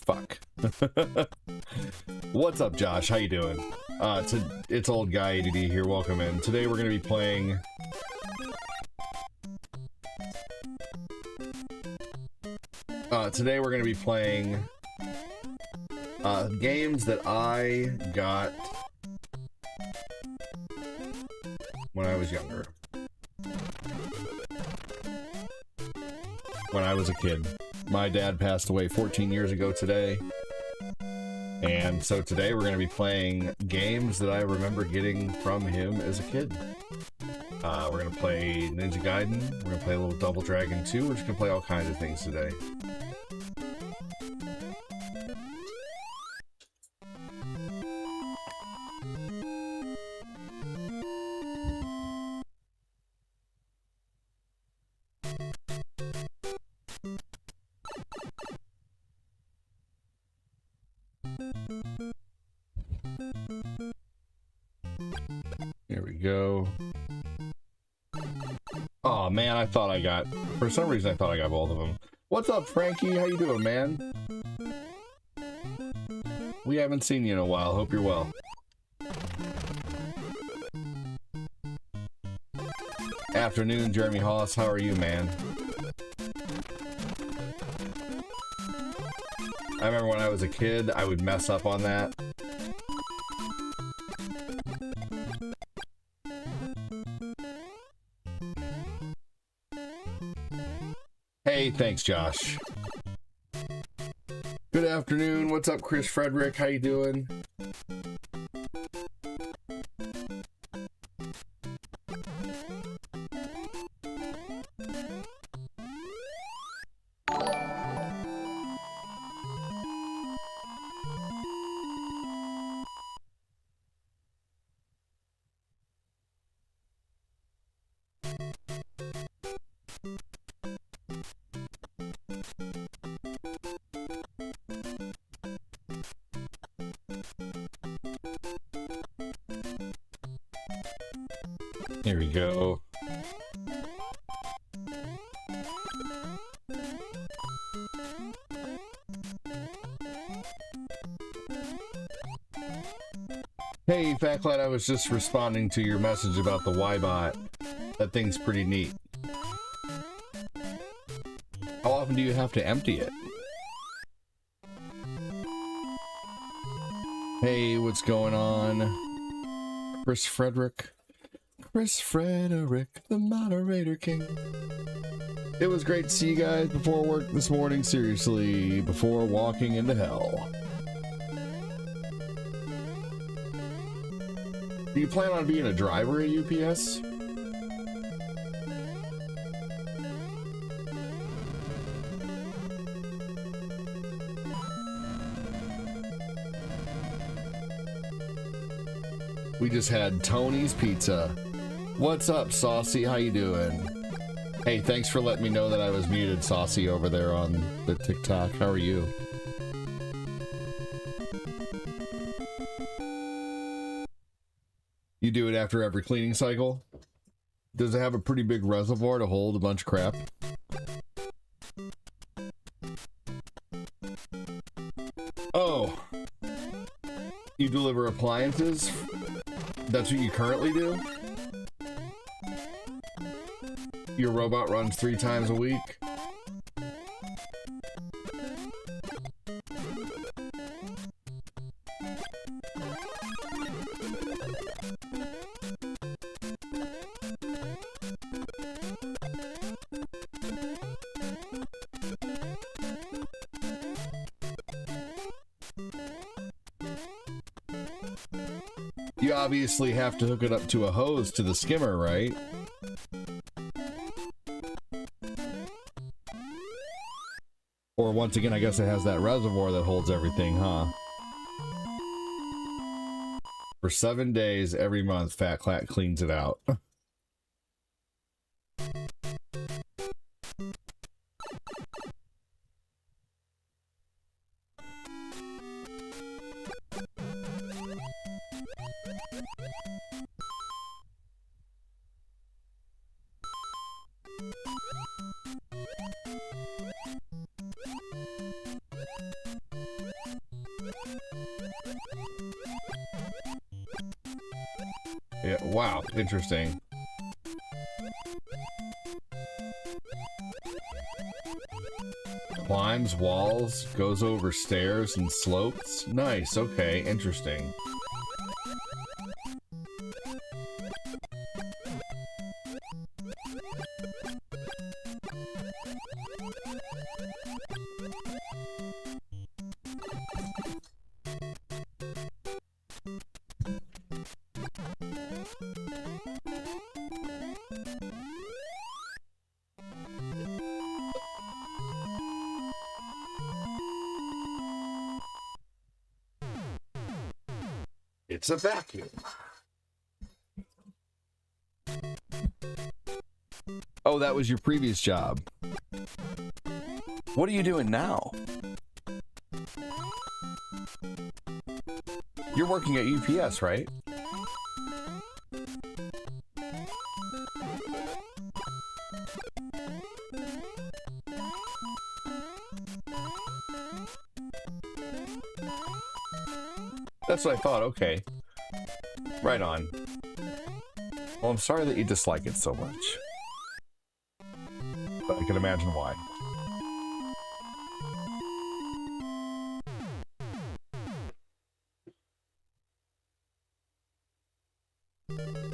Fuck. What's up, Josh? How you doing? It's old guy ADD here. Welcome in. Today we're going to be playing games that I got when I was younger. When I was a kid. My dad passed away 14 years ago today. And so today we're going to be playing games that I remember getting from him as a kid. We're going to play Ninja Gaiden. We're going to play a little Double Dragon 2. We're just going to play all kinds of things today. For some reason, I thought I got both of them. What's up, Frankie? How you doing, man? We haven't seen you in a while. Hope you're well. Afternoon, Jeremy Hollis. How are you, man? I remember when I was a kid, I would mess up on that. Hey, thanks, Josh. Good afternoon. What's up, Chris Frederick? How you doing? Here we go. Hey, Factlight, I was just responding to your message about the Y-Bot. That thing's pretty neat. How often do you have to empty it? Hey, what's going on? Chris Frederick. Chris Frederick, the moderator king. It was great to see you guys before work this morning, seriously, before walking into hell. Do you plan on being a driver at UPS? We just had Tony's Pizza. What's up, Saucy? How you doing? Hey, thanks for letting me know that I was muted, Saucy, over there on the TikTok. How are you? You do it after every cleaning cycle? Does it have a pretty big reservoir to hold a bunch of crap? Oh. You deliver appliances? That's what you currently do? Your robot runs 3 times a week? You obviously have to hook it up to a hose to the skimmer, right? Or once again, I guess it has that reservoir that holds everything, huh? For 7 days every month, Fat Clat cleans it out. Yeah, wow, interesting. Climbs walls, goes over stairs and slopes. Nice, okay, interesting. It's a vacuum. Oh, that was your previous job. What are you doing now? You're working at UPS, right? That's what I thought, okay. Right on. Well, I'm sorry that you dislike it so much. But I can imagine why.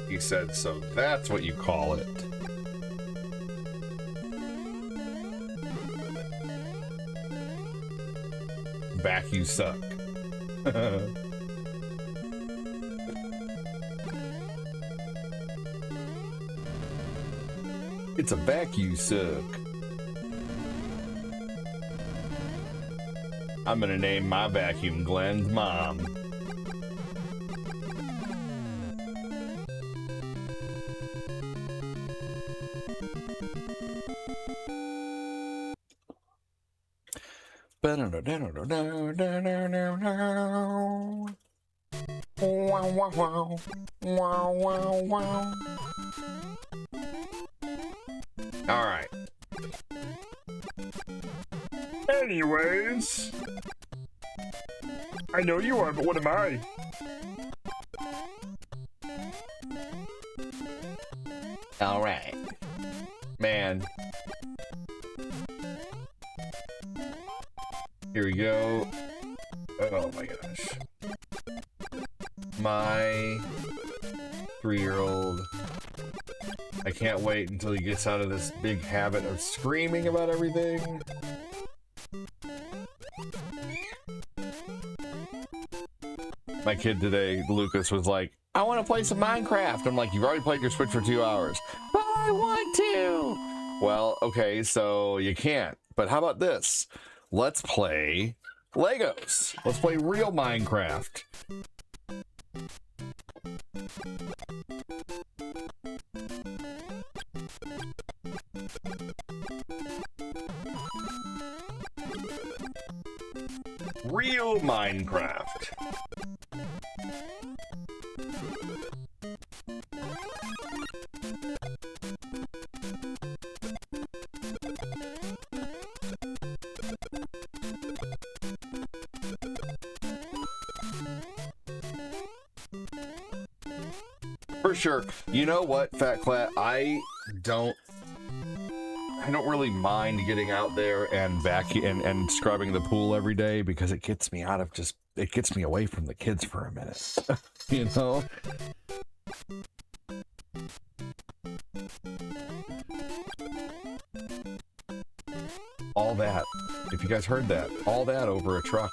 He said, so that's what you call it. Back you suck. It's a vacuum suck. I'm gonna name my vacuum Glenn's mom. All right. Anyways, I know you are, but what am I? All right, man. Here we go. Oh my gosh. My 3-year-old. I can't wait until he gets out of this big habit of screaming about everything. My kid today, Lucas, was like, I want to play some Minecraft. I'm like, you've already played your Switch for 2 hours. But I want to. Well, okay, so you can't. But how about this? Let's play Legos. Let's play real Minecraft. Real Minecraft. For sure. You know what, Fat Clat? I don't really mind getting out there and and scrubbing the pool every day because it gets me out of it gets me away from the kids for a minute. You know? All that. If you guys heard that, all that over a truck.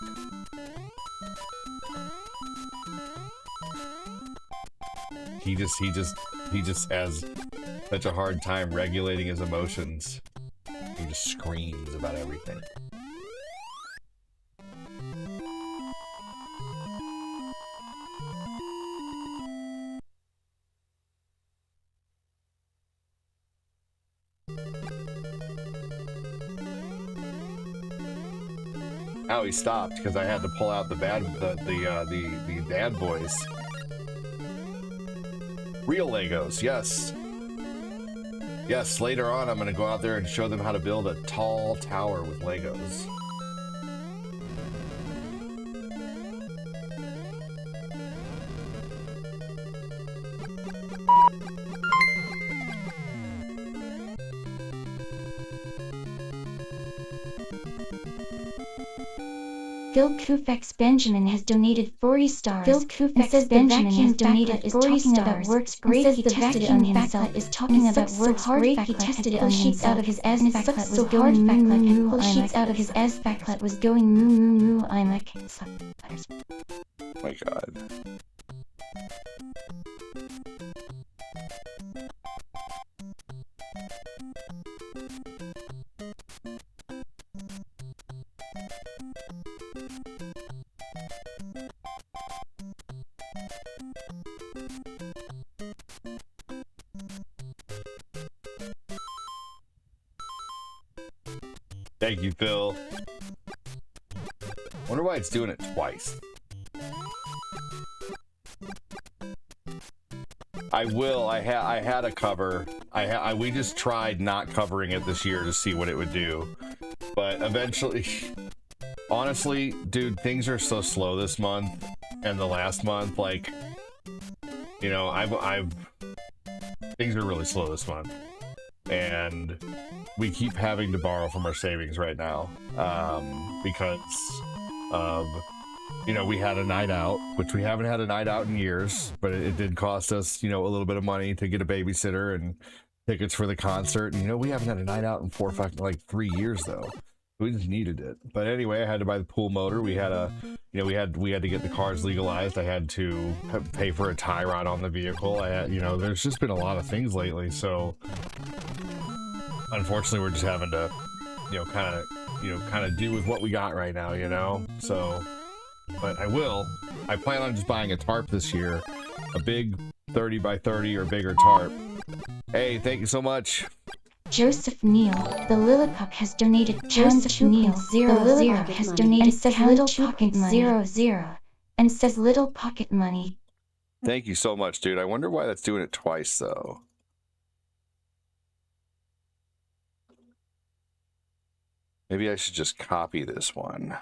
He just has such a hard time regulating his emotions. He just screams about everything. How he stopped because I had to pull out the dad boys. Real Legos, yes. Yes, later on I'm going to go out there and show them how to build a tall tower with Legos. Phil Koufax Benjamin has donated 40 stars. Phil Koufax says Benjamin has donated 40 stars. Works great. He tested it on himself. Is talking about works great. He tested it on sheets out of his ass. And it sucks so hard. And pull sheets out of his ass. Backlet was going moo moo moo. I'm like, suck. Oh my God. Thank you, Phil. Wonder why it's doing it twice. I will. I had a cover. We just tried not covering it this year to see what it would do, but eventually, honestly, dude, things are so slow this month and the last month. Like, you know, things are really slow this month, and we keep having to borrow from our savings right now because of, you know, we had a night out, which we haven't had a night out in years, but it did cost us, you know, a little bit of money to get a babysitter and tickets for the concert. And, you know, we haven't had a night out in 3 years though. We just needed it. But anyway, I had to buy the pool motor. We had you know, we had to get the cars legalized. I had to pay for a tie rod on the vehicle. I had, you know, there's just been a lot of things lately. So unfortunately, we're just having to, you know, kind of do with what we got right now, you know. So, but I plan on just buying a tarp this year, a big 30 by 30 or bigger tarp. Hey, thank you so much. Joseph Neal, the Lilliput has donated. Joseph Neal, the Lilliput has donated. And says little pocket money. 00 and says little pocket money. Thank you so much, dude. I wonder why that's doing it twice though. Maybe I should just copy this one.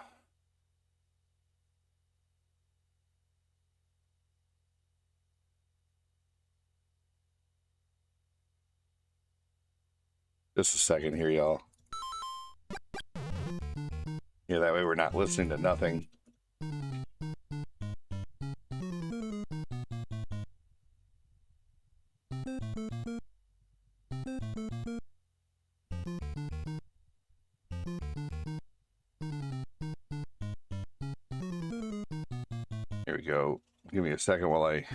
Just a second here, y'all. Yeah, that way we're not listening to nothing. Here we go. Give me a second while I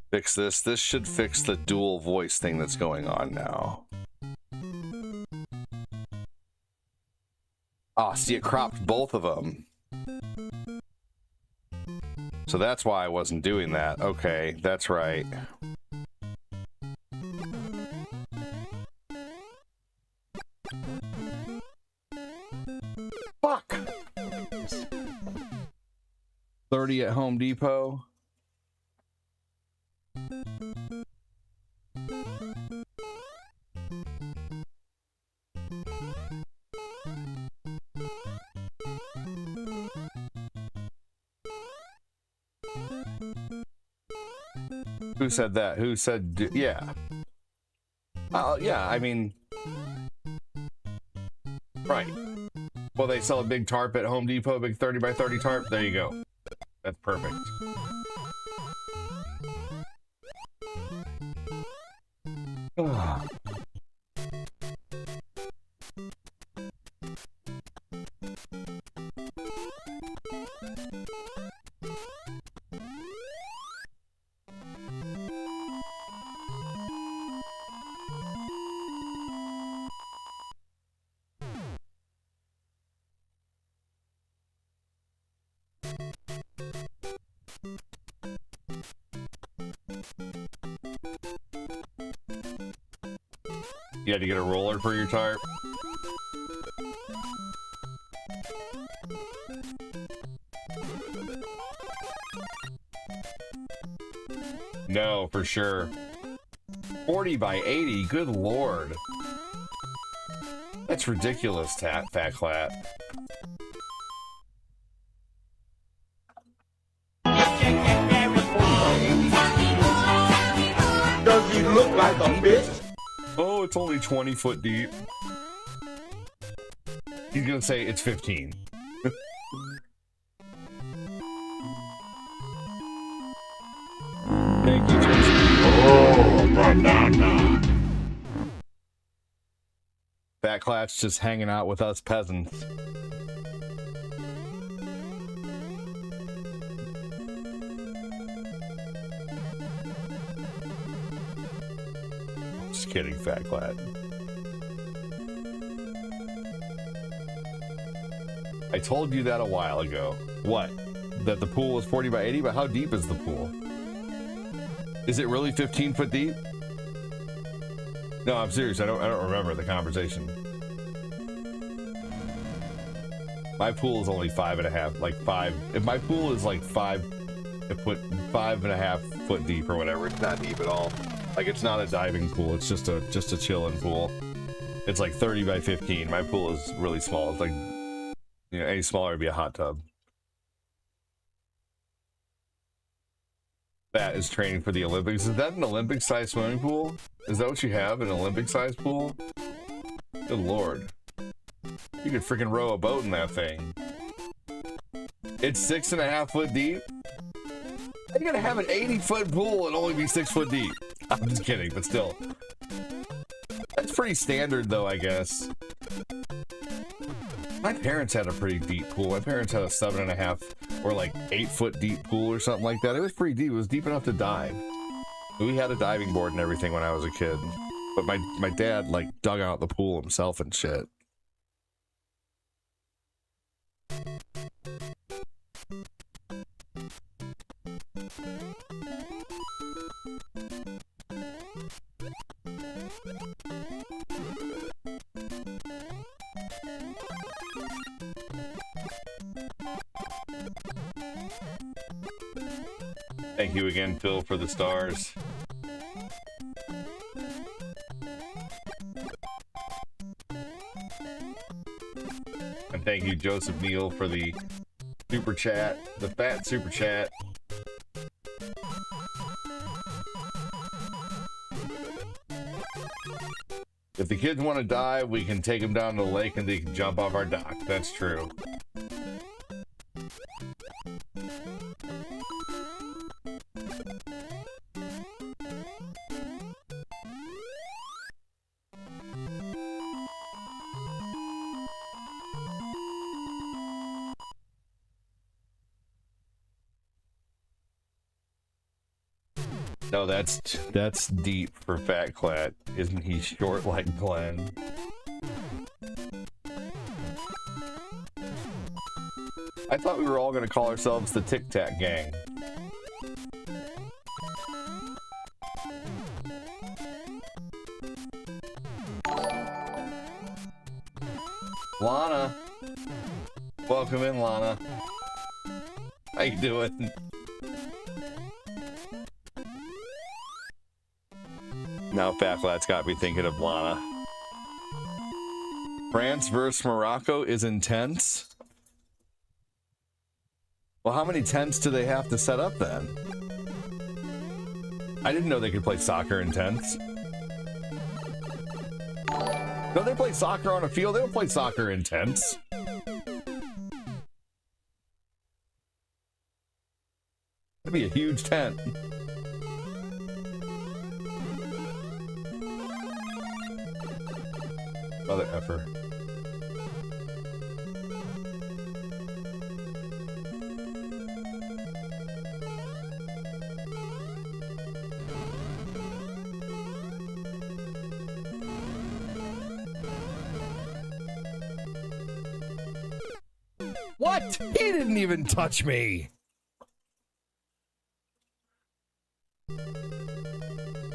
fix this. This should fix the dual voice thing that's going on now. Ah, see, it cropped both of them. So that's why I wasn't doing that. Okay, that's right. Fuck! 30 at Home Depot. Who said that? Who said, yeah. Yeah, I mean, right. Well, they sell a big tarp at Home Depot, big 30 by 30 tarp. There you go. That's perfect. You had to get a roller for your tarp? No, for sure. 40 by 80, good lord. That's ridiculous, Fat Clat. Does he look like a bitch? Oh, it's only 20 foot deep. He's gonna say it's 15. Thank you, Jason. Oh, banana. Fat Clat's just hanging out with us peasants. Just kidding, Fat Clat. I told you that a while ago. What? That the pool was 40 by 80, but how deep is the pool? Is it really 15 foot deep? No, I'm serious. I don't remember the conversation. My pool is only 5.5, like 5. If my pool is like 5.5 foot deep or whatever, it's not deep at all. Like, it's not a diving pool. It's just a chilling pool. It's like 30 by 15. My pool is really small. It's like, you know, any smaller would be a hot tub. That is training for the Olympics. Is that an Olympic-sized swimming pool? Is that what you have, an Olympic-sized pool? Good lord. You could freaking row a boat in that thing. It's 6.5 foot deep? How are you gonna have an 80-foot pool and only be 6 foot deep? I'm just kidding, but still. That's pretty standard, though, I guess. My parents had a pretty deep pool. My parents had a 7.5 or like 8 foot deep pool or something like that. It was pretty deep. It was deep enough to dive. We had a diving board and everything when I was a kid. But my dad like dug out the pool himself and shit. Thank you again, Phil, for the stars. And thank you, Joseph Neal, for the super chat, the fat super chat. If the kids want to dive, we can take them down to the lake and they can jump off our dock. That's true. No, that's deep for Fat Clat. Isn't he short like Glenn? I thought we were all gonna call ourselves the Tic Tac Gang. Lana, welcome in, Lana. How you doing? Now Fat Clat's got me thinking of Lana. France versus Morocco is intense. Well, how many tents do they have to set up then? I didn't know they could play soccer in tents. Don't they play soccer on a field? They don't play soccer in tents. That'd be a huge tent. Mother effer. What? He didn't even touch me.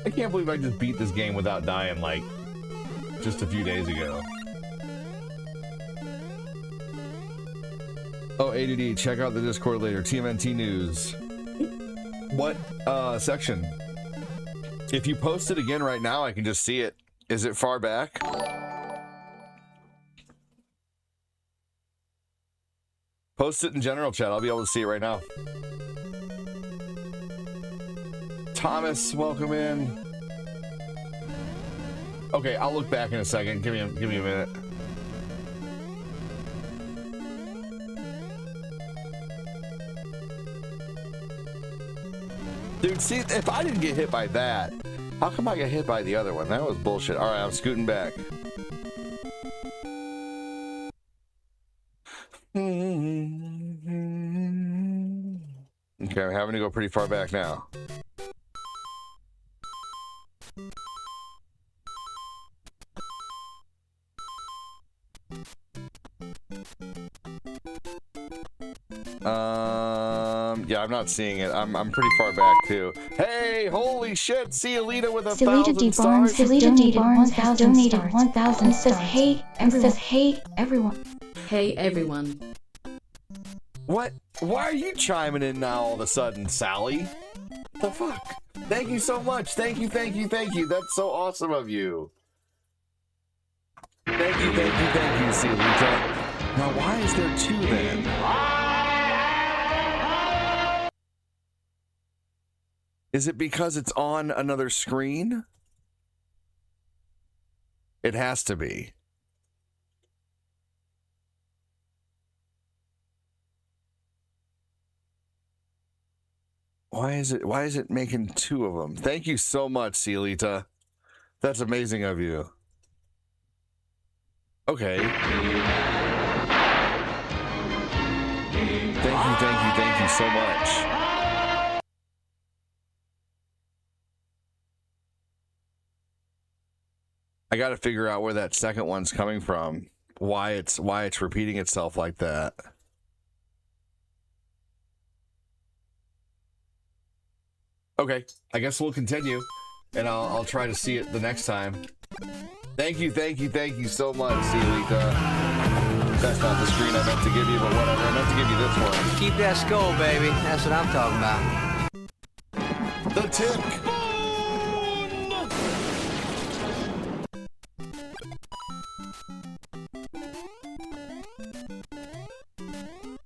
I can't believe I just beat this game without dying like just a few days ago. Oh, ADD, check out the Discord later. TMNT News. What section? If you post it again right now, I can just see it. Is it far back? Post it in general chat. I'll be able to see it right now. Thomas, welcome in. Okay, I'll look back in a second. Give me a minute. Dude, see, if I didn't get hit by that, how come I got hit by the other one? That was bullshit. All right, I'm scooting back. Okay, I'm having to go pretty far back now. Yeah, I'm not seeing it. I'm pretty far back too. Hey, holy shit! See Alita with 1,000 stars. Alita D. Barnes has donated 1,000 stars. Says, hey, everyone. Hey, everyone. What? Why are you chiming in now all of a sudden, Sally? The fuck? Thank you so much. Thank you. That's so awesome of you. Thank you, Cielita. Now, why is there two then? Is it because it's on another screen? It has to be. Why is it making two of them? Thank you so much, Cielita. That's amazing of you. Okay. Thank you so much. I got to figure out where that second one's coming from. Why it's repeating itself like that. Okay, I guess we'll continue, and I'll try to see it the next time. Thank you so much, Cielita. That's not the screen I meant to give you, but whatever. I meant to give you this one. Keep that skull, baby. That's what I'm talking about. The tick.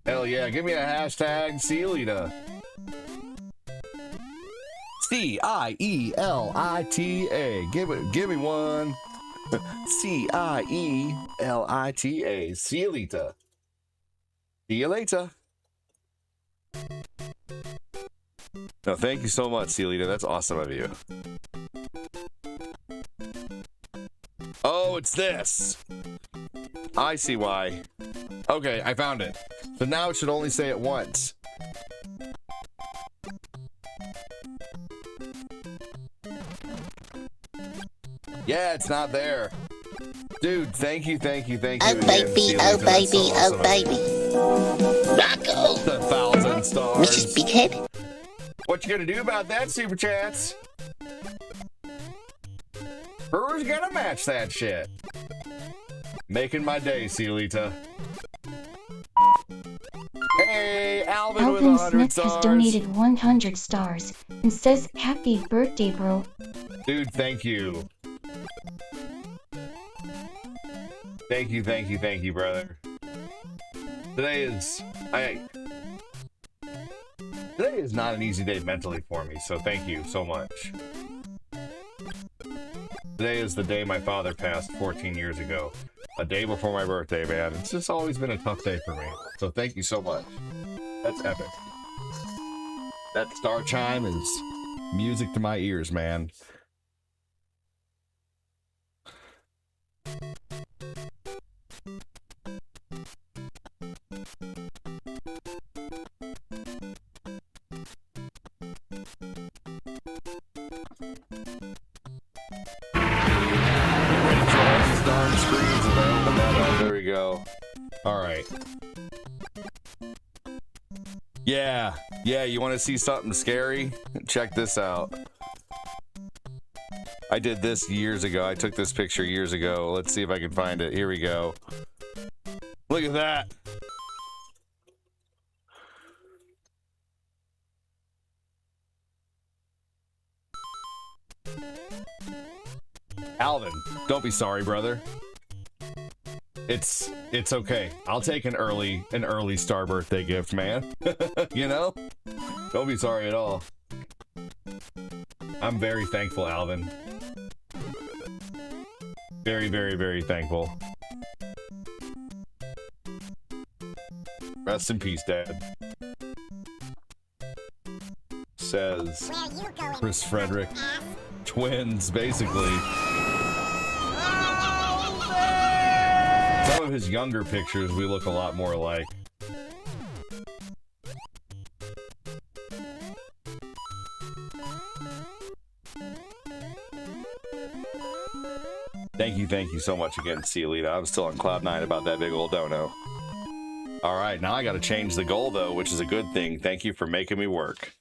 Hell yeah, give me a hashtag Cielita. C-I-E-L-I-T-A. Give me one. C-I-E-L-I-T-A. Cielita. See you later. No, thank you so much, Cielita. That's awesome of you. Oh, it's this. I see why. Okay, I found it. So now it should only say it once. Yeah, it's not there. Dude, thank you. Oh baby, oh baby, oh baby. Rocco. The 1,000 stars. Mrs. Bighead. What you gonna do about that, Super Chats? Who's gonna match that shit? Making my day, Cielita. Hey, Alvin with 100 Smith stars. has donated 100 stars and says, "Happy birthday, bro." Dude, thank you. Thank you, brother. Today is Today is not an easy day mentally for me, so thank you so much. Today is the day my father passed 14 years ago. A day before my birthday, man. It's just always been a tough day for me. So thank you so much. That's epic. That star chime is music to my ears, man. There we go. All right. Yeah, you want to see something scary? Check this out. I did this years ago. I took this picture years ago. Let's see if I can find it. Here we go. Look at that. Alvin, don't be sorry, brother. It's okay. I'll take an early star birthday gift, man. You know? Don't be sorry at all. I'm very thankful, Alvin. Very, very, very thankful. Rest in peace, Dad. Says Chris Frederick. Twins, basically. Some of his younger pictures we look a lot more alike. Thank you so much again, Celita. I'm still on cloud 9 about that big old dono. All right, now I got to change the goal though, which is a good thing. Thank you for making me work.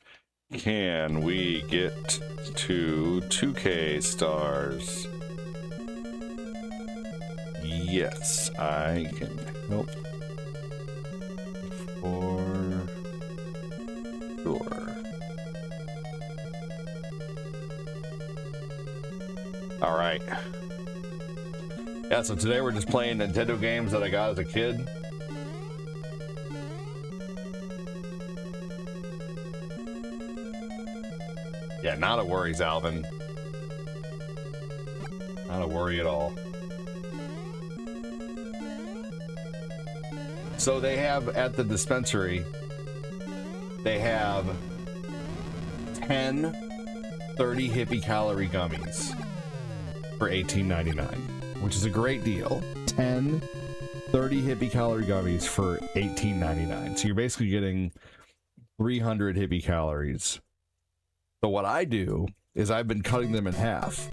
Can we get to 2K stars? Yes, I can help for sure. All right. Yeah, so today we're just playing Nintendo games that I got as a kid. Yeah, not a worries, Alvin. Not a worry at all. So they have at the dispensary, they have 10 30 hippie calorie gummies for $18.99, which is a great deal. 10 30 hippie calorie gummies for $18.99. So you're basically getting 300 hippie calories. So what I do is I've been cutting them in half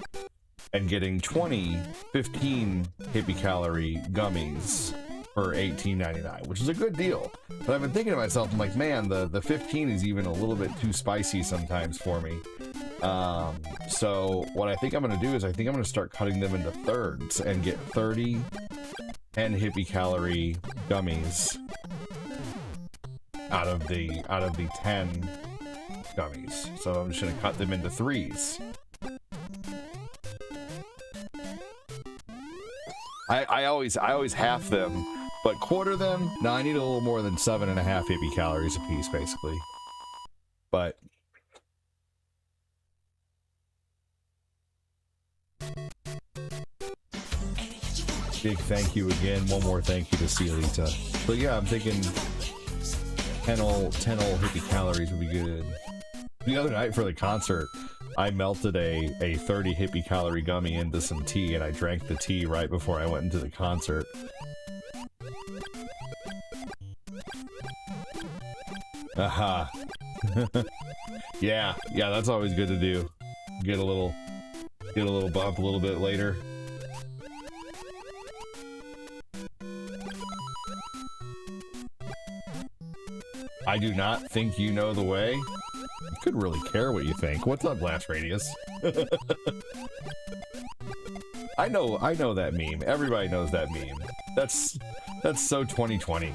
and getting 15 hippie calorie gummies for $18.99, which is a good deal. But I've been thinking to myself, I'm like, man, the 15 is even a little bit too spicy sometimes for me. So what I think I'm going to do is I think I'm going to start cutting them into thirds and get 30 10 hippie calorie gummies out of the 10 gummies. So I'm just going to cut them into threes. I always half them, but quarter them. No, I need a little more than 7.5 hippie calories a piece, basically. But big thank you again. One more thank you to Celita. So yeah, I'm thinking 10 old hippie calories would be good. The other night for the concert, I melted a 30 hippie calorie gummy into some tea, and I drank the tea right before I went into the concert. Aha. Yeah, that's always good to do. Get a little bump a little bit later. I do not think you know the way. I could really care what you think. What's up, Blast Radius? I know that meme. Everybody knows that meme. That's so 2020.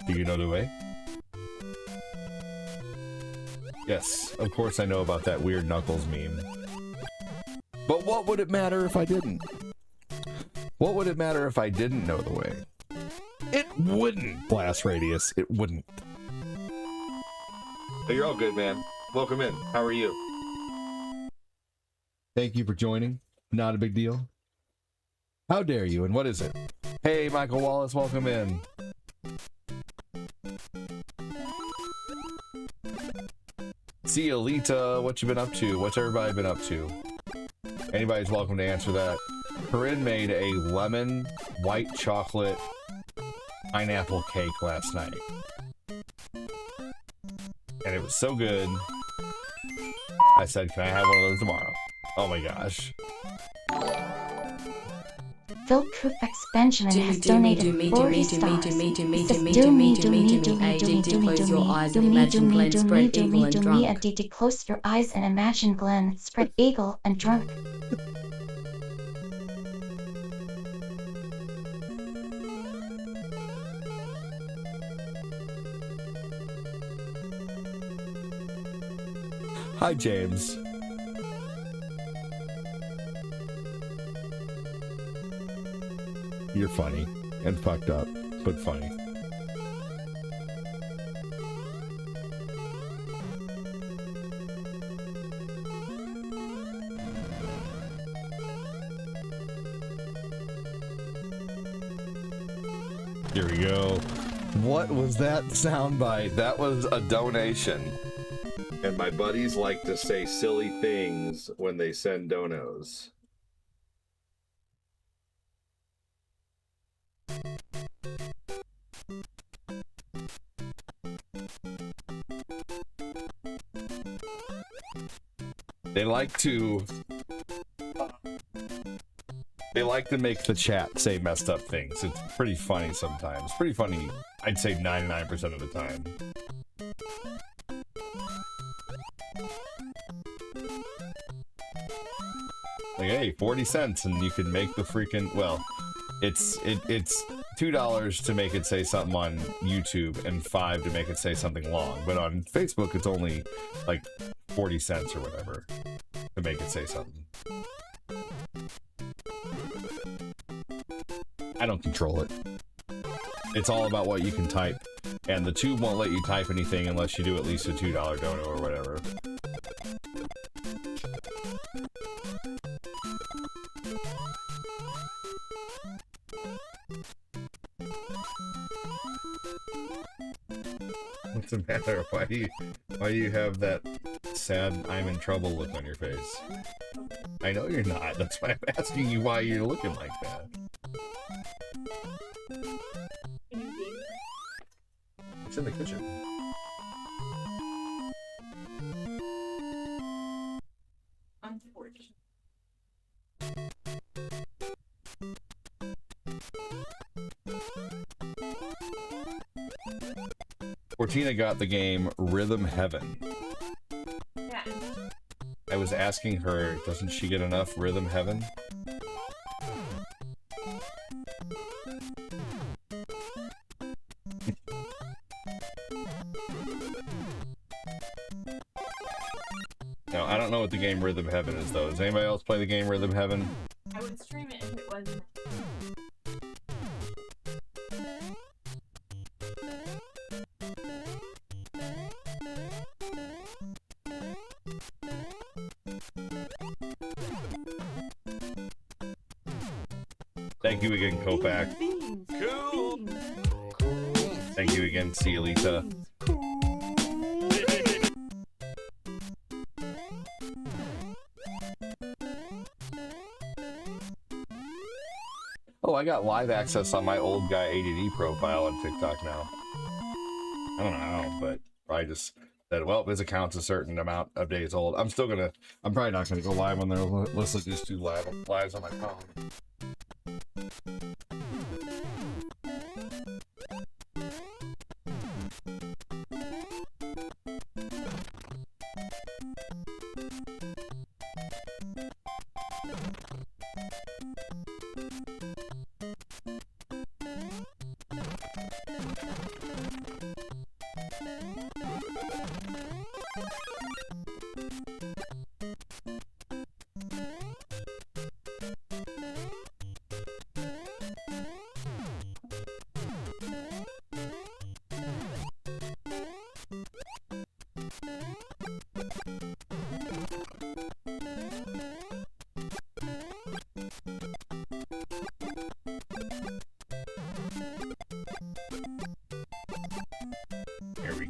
Do you know the way? Yes, of course I know about that weird Knuckles meme. But what would it matter if I didn't? What would it matter if I didn't know the way? It wouldn't, Blast Radius. It wouldn't. Oh, you're all good, man. Welcome in. How are you? Thank you for joining. Not a big deal. How dare you, and what is it? Hey, Michael Wallace, welcome in. See you, Alita. What you been up to? What's everybody been up to? Anybody's welcome to answer that. Corinne made a lemon, white chocolate, pineapple cake last night. And it was so good. I said, can I have one of those tomorrow? Oh my gosh. Phil Kufex Benjamin has donated 40 stars. Close your eyes and imagine Glenn spread eagle and drunk. Close your eyes and imagine Glenn spread eagle and drunk. Hi, James. You're funny and fucked up, but funny. Here we go. What was that soundbite? That was a donation. And my buddies like to say silly things when they send donos. They like to make the chat say messed up things. It's pretty funny sometimes. Pretty funny, I'd say 99% of the time. Like, hey, 40 cents and you can make the freaking, well, it's $2 to make it say something on YouTube and $5 to make it say something long. But on Facebook, it's only like 40 cents or whatever to make it say something. I don't control it. It's all about what you can type. And the tube won't let you type anything unless you do at least a $2 dono or whatever. What's the matter? Why do you have that sad I'm in trouble look on your face? I know you're not. That's why I'm asking you why you're looking like that. It's in the kitchen. Fortina got the game Rhythm Heaven. Yeah. I was asking her, doesn't she get enough Rhythm Heaven? No, I don't know what the game Rhythm Heaven is, though. Does anybody else play the game Rhythm Heaven? I would stream it if it wasn't. Thank you again, Kopak. Cool. Thank you again, Cielita. Oh, I got live access on my old guy ADD profile on TikTok now. I don't know how, but I just said, well, this account's a certain amount of days old. I'm probably not gonna go live on there unless I just do lives on my phone.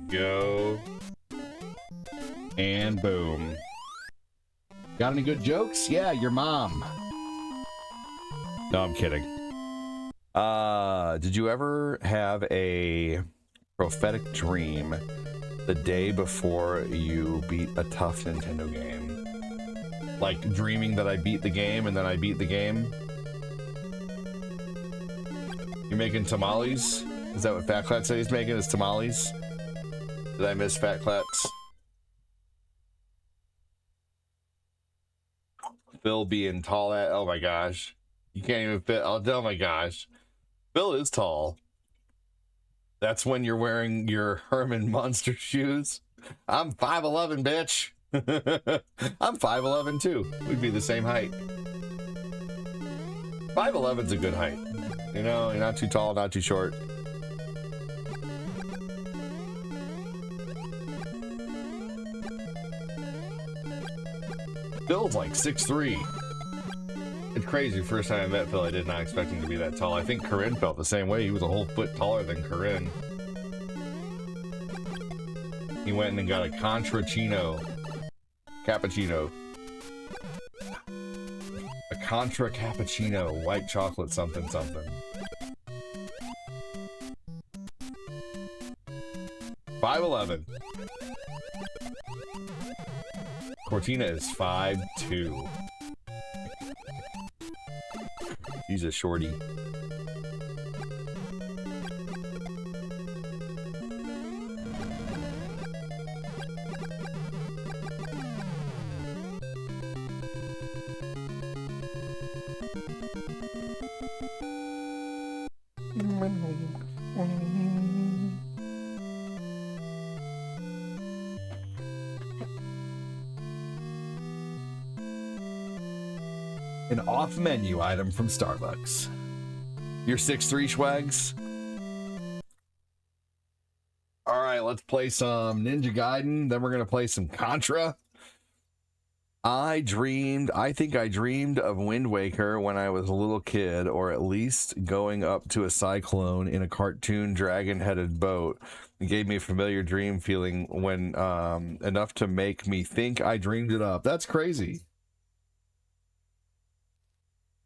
go. And boom. Got any good jokes? Yeah, your mom. No, I'm kidding. Did you ever have a prophetic dream the day before you beat a tough Nintendo game? Like dreaming that I beat the game and then I beat the game? You making tamales? Is that what Fat Clat said he's making, is tamales? Did I miss Fat Clats? Phil being tall at, oh my gosh. You can't even fit, oh my gosh. Phil is tall. That's when you're wearing your Herman Monster shoes. I'm 5'11", bitch. I'm 5'11" too. We'd be the same height. 5'11's a good height. You know, you're not too tall, not too short. Phil's like 6'3". It's crazy. First time I met Phil, I did not expect him to be that tall. I think Corinne felt the same way. He was a whole foot taller than Corinne. He went and got a Contraccino. Cappuccino. A Contra Cappuccino. White chocolate something something. 5'11". Cortina is 5'2". He's a shorty. An off-menu item from Starbucks. Your 6'3" schwags? Alright, let's play some Ninja Gaiden, then we're gonna play some Contra. I think I dreamed of Wind Waker when I was a little kid, or at least going up to a cyclone in a cartoon dragon-headed boat. It gave me a familiar dream feeling when enough to make me think I dreamed it up. That's crazy.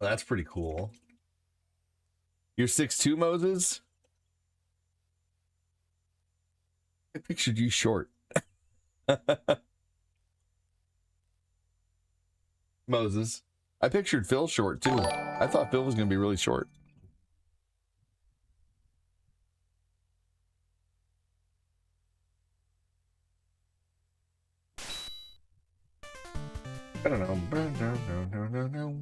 That's pretty cool. You're 6'2", Moses? I pictured you short. Moses. I pictured Phil short, too. I thought Phil was going to be really short. I don't know.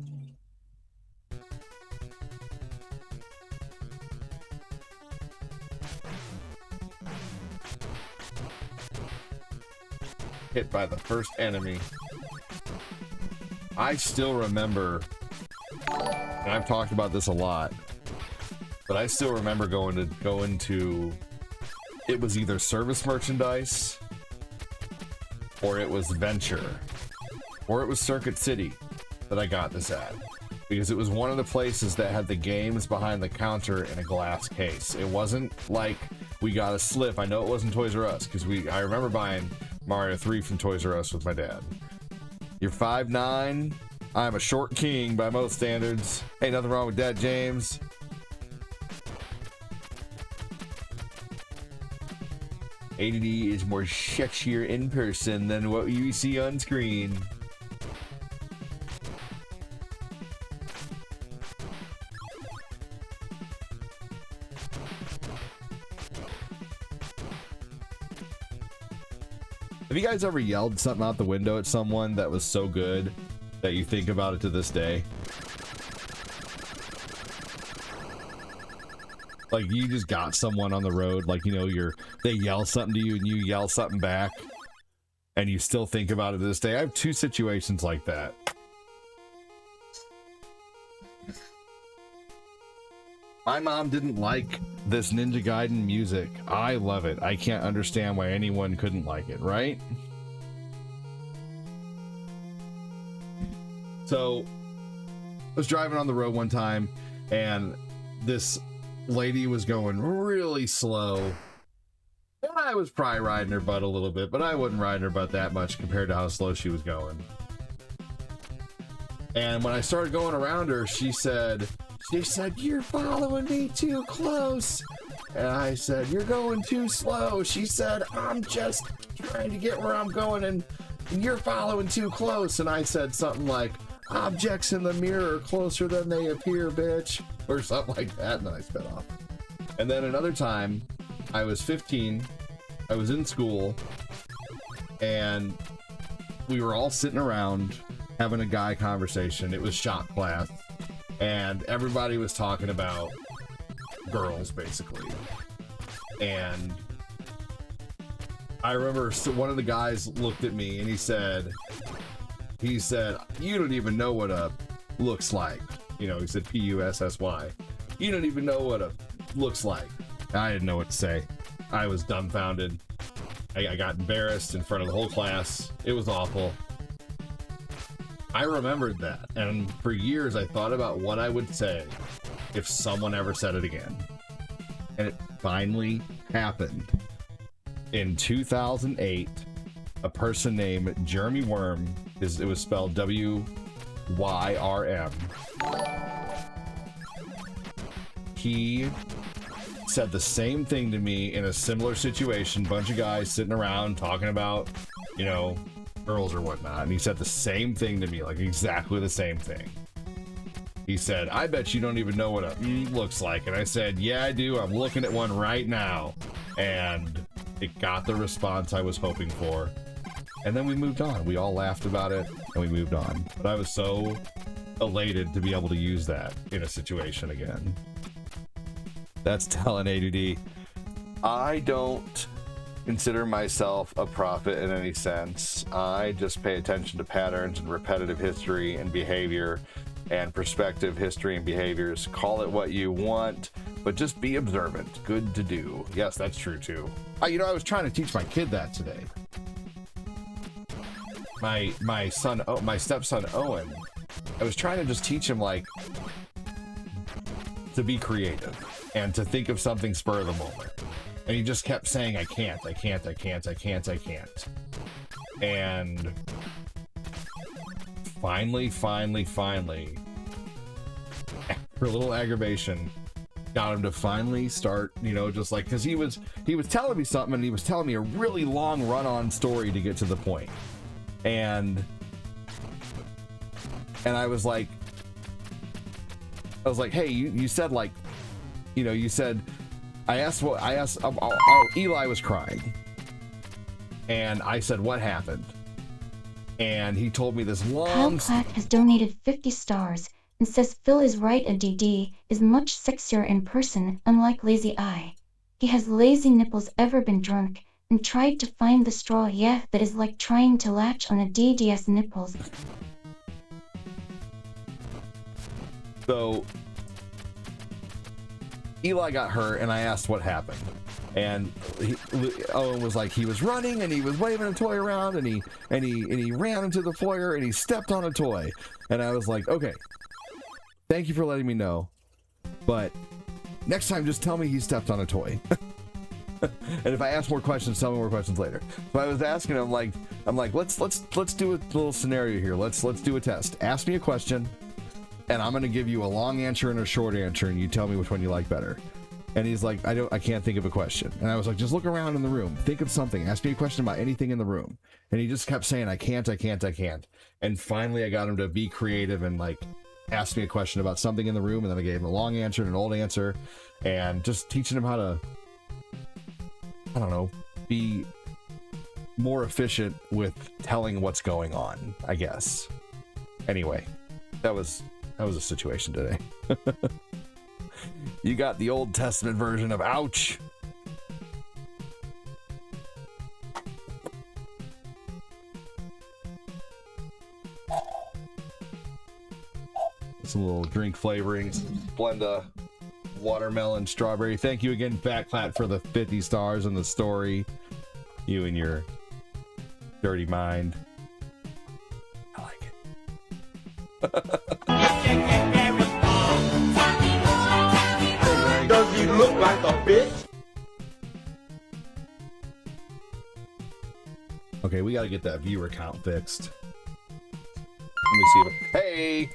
Hit by the first enemy. I still remember, and I've talked about this a lot, but I still remember going to it was either service merchandise, or it was Venture, or it was Circuit City that I got this at, because it was one of the places that had the games behind the counter in a glass case. It wasn't like we got a slip. I know it wasn't Toys R Us, because I remember buying Mario 3 from Toys R Us with my dad. You're 5'9". I'm a short king by most standards. Ain't nothing wrong with that, James. ADD is more sexier in person than what you see on screen. Have you guys ever yelled something out the window at someone that was so good that you think about it to this day? Like you just got someone on the road, like, you know, they yell something to you and you yell something back and you still think about it to this day. I have two situations like that. My mom didn't like this Ninja Gaiden music. I love it. I can't understand why anyone couldn't like it, right? So, I was driving on the road one time, and this lady was going really slow. I was probably riding her butt a little bit, but I wasn't riding her butt that much compared to how slow she was going. And when I started going around her, she said, "You're following me too close." And I said, "You're going too slow." She said, "I'm just trying to get where I'm going and you're following too close." And I said something like, "Objects in the mirror are closer than they appear, bitch," or something like that, and then I sped off. And then another time, I was 15, I was in school, and we were all sitting around having a guy conversation. It was shop class, and everybody was talking about girls, basically. And I remember one of the guys looked at me and he said, "You don't even know what a looks like." You know, he said P-U-S-S-Y. "You don't even know what a looks like." I didn't know what to say. I was dumbfounded. I got embarrassed in front of the whole class. It was awful. I remembered that, and for years I thought about what I would say if someone ever said it again. And it finally happened. In 2008, a person named Jeremy Worm, it was spelled W-Y-R-M, he said the same thing to me in a similar situation. Bunch of guys sitting around talking about, you know, girls or whatnot, and he said the same thing to me, like exactly the same thing. He said, "I bet you don't even know what a looks like." And I said, "Yeah, I do. I'm looking at one right now." And it got the response I was hoping for. And then we moved on. We all laughed about it, and we moved on. But I was so elated to be able to use that in a situation again. That's telling ADD. I don't consider myself a prophet in any sense. I just pay attention to patterns and repetitive history and behavior and perspective, history and behaviors. Call it what you want, but just be observant. Good to do. Yes, that's true too. I was trying to teach my kid that today. My stepson Owen, I was trying to just teach him, like, to be creative and to think of something spur of the moment. And he just kept saying, I can't. And finally, after a little aggravation, got him to finally start, just like, because he was telling me something, and he was telling me a really long run-on story to get to the point. And I was like, hey, you said, like, you said, Eli was crying. And I said, what happened? And he told me this long... Kyle Platt has donated 50 stars and says Phil is right, a DD is much sexier in person, unlike Lazy Eye. He has lazy nipples, ever been drunk, and tried to find the straw, yeah, that is like trying to latch on a DD's nipples. So, Eli got hurt, and I asked what happened. And Owen was like, he was running and he was waving a toy around, and he ran into the foyer and he stepped on a toy. And I was like, okay, thank you for letting me know, but next time just tell me he stepped on a toy. And if I ask more questions, tell me more questions later. So I was asking him, I'm like, let's do a little scenario here. Let's do a test. Ask me a question, and I'm gonna give you a long answer and a short answer, and you tell me which one you like better. And he's like, I can't think of a question. And I was like, just look around in the room. Think of something. Ask me a question about anything in the room. And he just kept saying, I can't. And finally I got him to be creative and, like, ask me a question about something in the room. And then I gave him a long answer and an old answer. And just teaching him how to, I don't know, be more efficient with telling what's going on, I guess. Anyway, that was a situation today. You got the Old Testament version of ouch. Some little drink flavorings. Splenda, watermelon, strawberry. Thank you again, Backclat, for the 50 stars and the story. You and your dirty mind. I like it. Does he look like a bitch? Okay, we gotta get that viewer count fixed. Let me see if hey!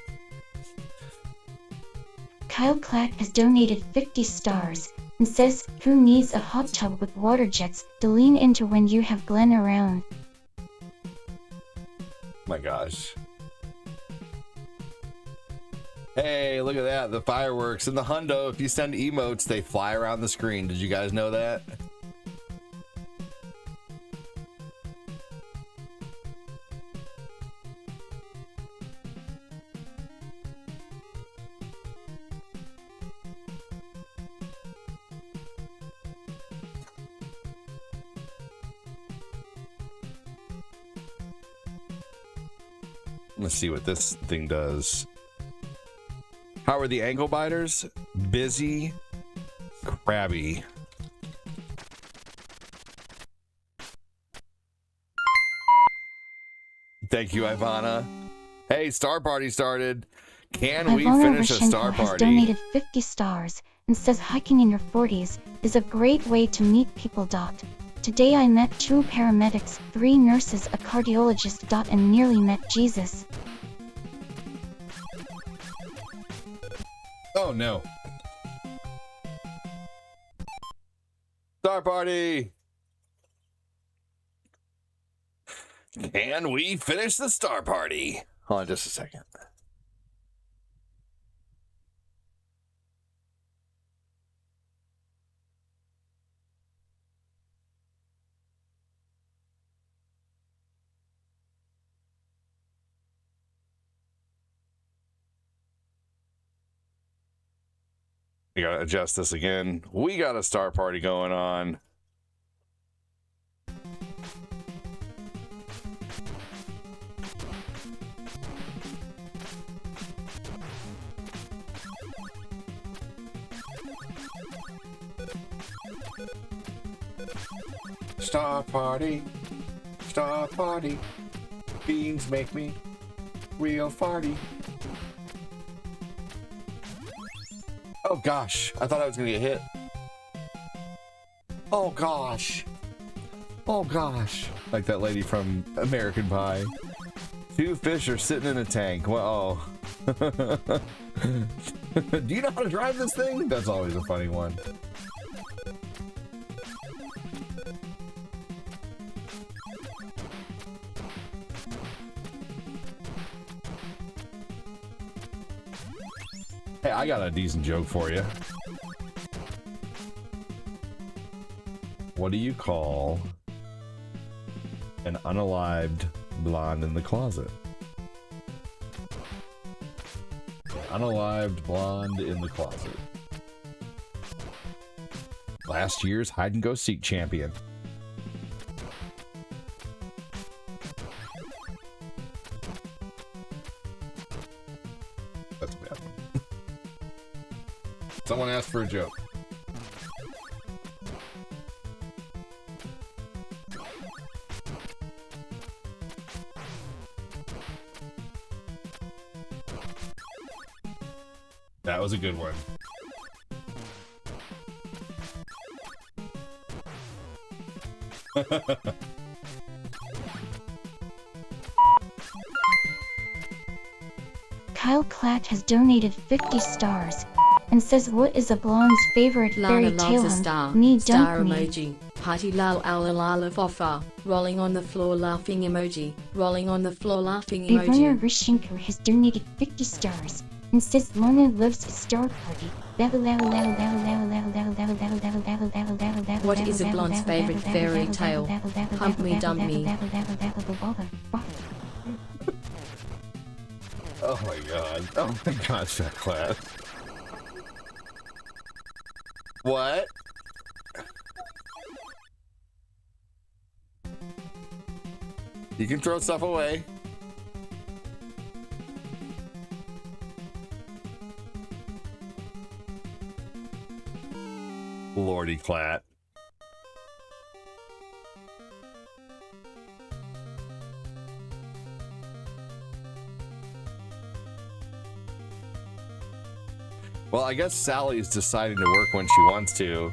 Kyle Clack has donated 50 stars and says, who needs a hot tub with water jets to lean into when you have Glenn around? My gosh. Hey, look at that. The fireworks in the hundo. If you send emotes, they fly around the screen. Did you guys know that? Let's see what this thing does. How are the ankle biters? Busy, crabby. Thank you, Ivana. Hey, Star Party started. Can we finish a Star has Party? donated 50 stars and says hiking in your 40s is a great way to meet people. Today I met 2 paramedics, 3 nurses, a cardiologist. And nearly met Jesus. Oh no. Star Party! Can we finish the Star Party? Hold on just a second. We gotta adjust this again. We got a Star Party going on. Star Party, Star Party. Beans make me real farty. Oh gosh, I thought I was gonna get hit. Oh gosh. Oh gosh. Like that lady from American Pie. 2 fish are sitting in a tank. Well, oh. Do you know how to drive this thing? That's always a funny one. Hey, I got a decent joke for you. What do you call an unalived blonde in the closet? Unalived blonde in the closet. Last year's hide and go seek champion. That's a bad one. Someone asked for a joke. That was a good one. Kyle Clatt has donated 50 stars and says, what is a blonde's favorite fairy Lana tale? loves a star. Me Star dunk me. emoji. Party lal ala fofa. Rolling on the floor laughing emoji. Rolling on the floor laughing Ivana emoji. Rishenko has donated 50 stars and says Lana loves a Star Party. What is a blonde's favorite fairy tale? Hump me, dump me. Oh my god. Oh my gosh, that class. What? You can throw stuff away. Lordy Clat. Well, I guess Sally's deciding to work when she wants to.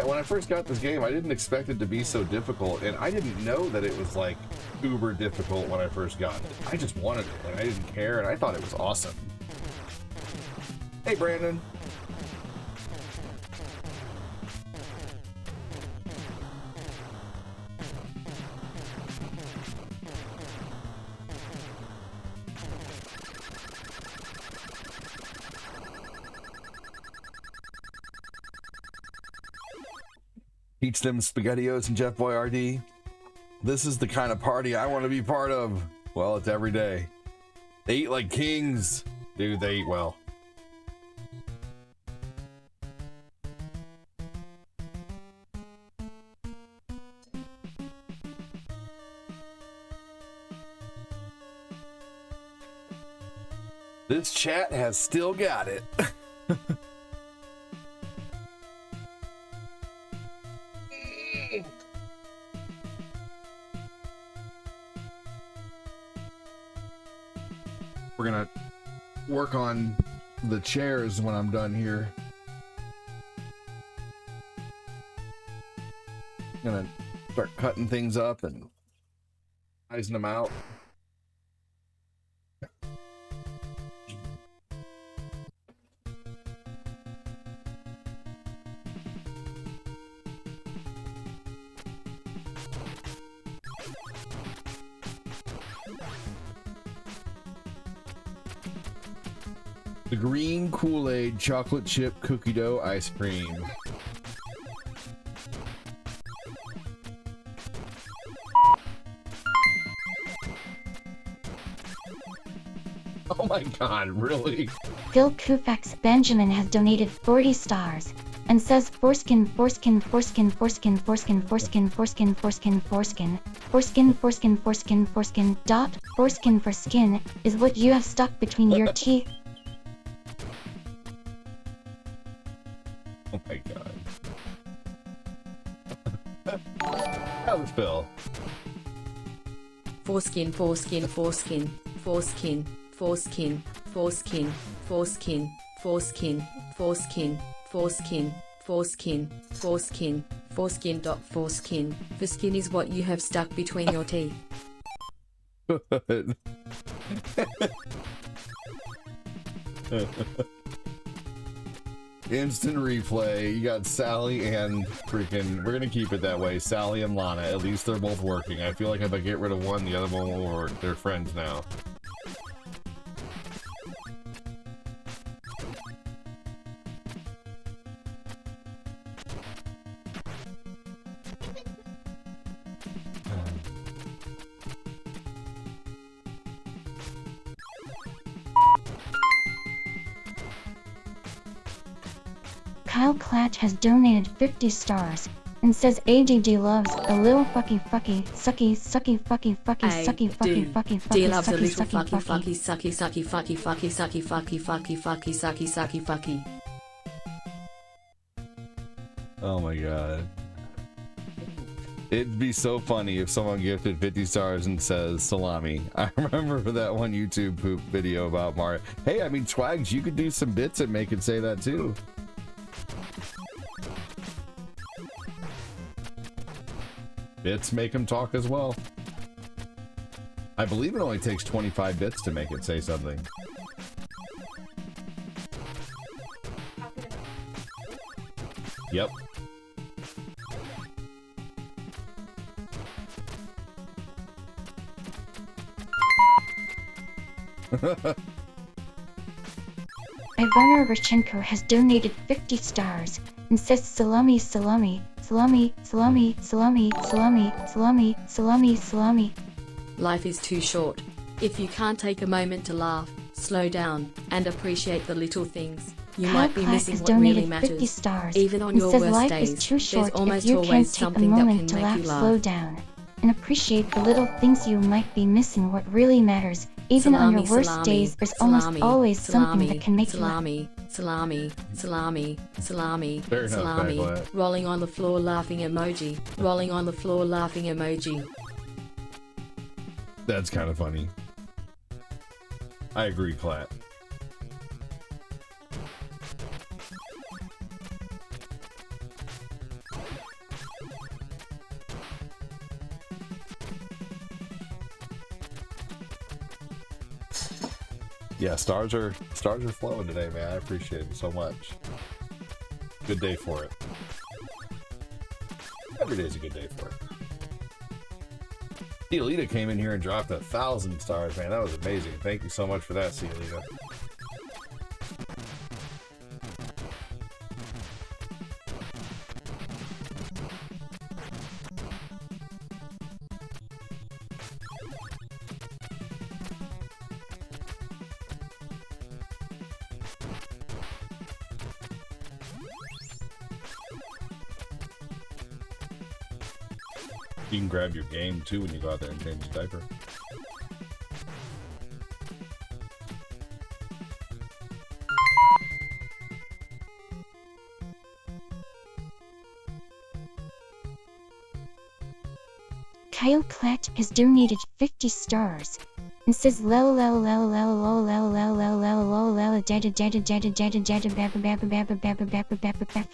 yeah, when I first got this game, I didn't expect it to be so difficult, and I didn't know that it was like uber difficult when I first got it. I just wanted it, and I didn't care, and I thought it was awesome. Hey, Brandon. Teach them SpaghettiOs and Jeff Boyardee. This is the kind of party I want to be part of. Well, it's every day. They eat like kings. Dude, they eat well. This chat has still got it. We're gonna work on the chairs when I'm done here. Gonna start cutting things up and sizing them out. The green Kool-Aid chocolate chip cookie dough ice cream. Oh my god, really? Phil Koufax Benjamin has donated 40 stars and says foreskin foreskin foreskin foreskin foreskin foreskin foreskin foreskin foreskin foreskin foreskin foreskin foreskin dot foreskin for skin is what you have stuck between your teeth. Oh my god. That was Phil. Foreskin, foreskin, foreskin, foreskin, foreskin, foreskin, foreskin, foreskin, foreskin, foreskin, foreskin, foreskin, foreskin dot foreskin. For skin is what you have stuck between your teeth. Good. Instant replay. You got Sally and freaking. We're gonna keep it that way. Sally and Lana. At least they're both working. I feel like if I get rid of one, the other one will work. They're friends now. Kyle Clatch has donated 50 stars and says ADD loves a little fucky fucky sucky sucky fucky fucky sucky fucky fucky D fucky loves a sucky little sucky fucky fucky. fucky sucky sucky fucky fucky sucky fucky fucky fucky sucky sucky fucky. Oh my god. It'd be so funny if someone gifted 50 stars and says salami. I remember that one YouTube poop video about Mario. Hey, I mean, Twags, you could do some bits and make it say that too. Bits make him talk as well. I believe it only takes 25 bits to make it say something. Yep. Ivana Rashenko has donated 50 stars and says salami salami salami salami salami salami salami salami salami. Life is too short. If you can't take a moment to laugh, slow down, and appreciate the little things, you Kyle might be Clark missing has what really donated 50 matters. stars Even on and your says worst life days, is too there's short if almost you always can't take a something that moment can to make laugh, you slow laugh. down, and appreciate the little things you might be missing. What really matters, even on your worst days, there's almost always something that can make you laugh. Salami, salami, salami, Fair enough, salami. Baglet. Rolling on the floor laughing emoji. Rolling on the floor laughing emoji. That's kind of funny. I agree, Clat. Yeah, stars are flowing today, man. I appreciate it so much. Good day for it. Every day's a good day for it. Cielita came in here and dropped 1,000 stars, man. That was amazing. Thank you so much for that, Cielita. You can grab your game too when you go out there and change the diaper. Kyle Klatt has donated 50 stars and says lel lel lel lel lel lel lel lel lel lel lel dada dada dada dada dada baba baba baba baba baba baba baba.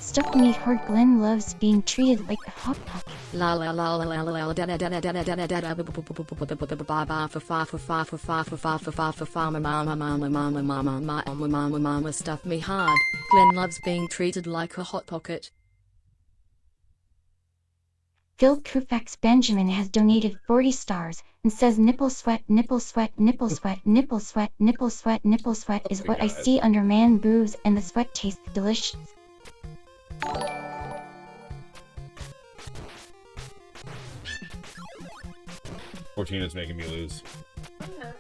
Stuck me hard. Glenn loves being treated like a hot pocket. La la la la la la la da da da da da da da da ba fa fa fa fa fa fa fa fa fa fa fa fa mama stuff me hard. Glenn loves being treated like a hot pocket. Phil Koufax Benjamin has donated 40 stars and says nipple sweat, nipple sweat, nipple sweat, nipple sweat, nipple sweat, nipple sweat is what I see under man boobs, and the sweat tastes delicious. Fortina's making me lose. I'm not.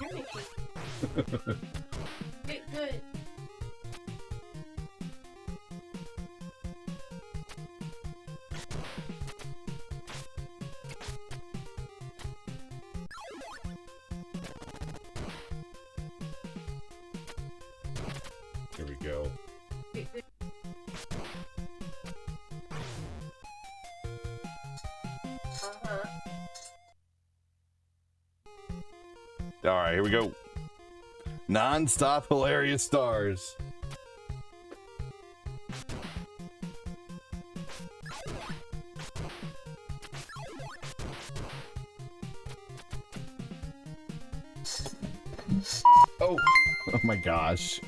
You're making. Get good. Here we go. Get good. All right, here we go. Non-stop hilarious stars. Oh, oh my gosh.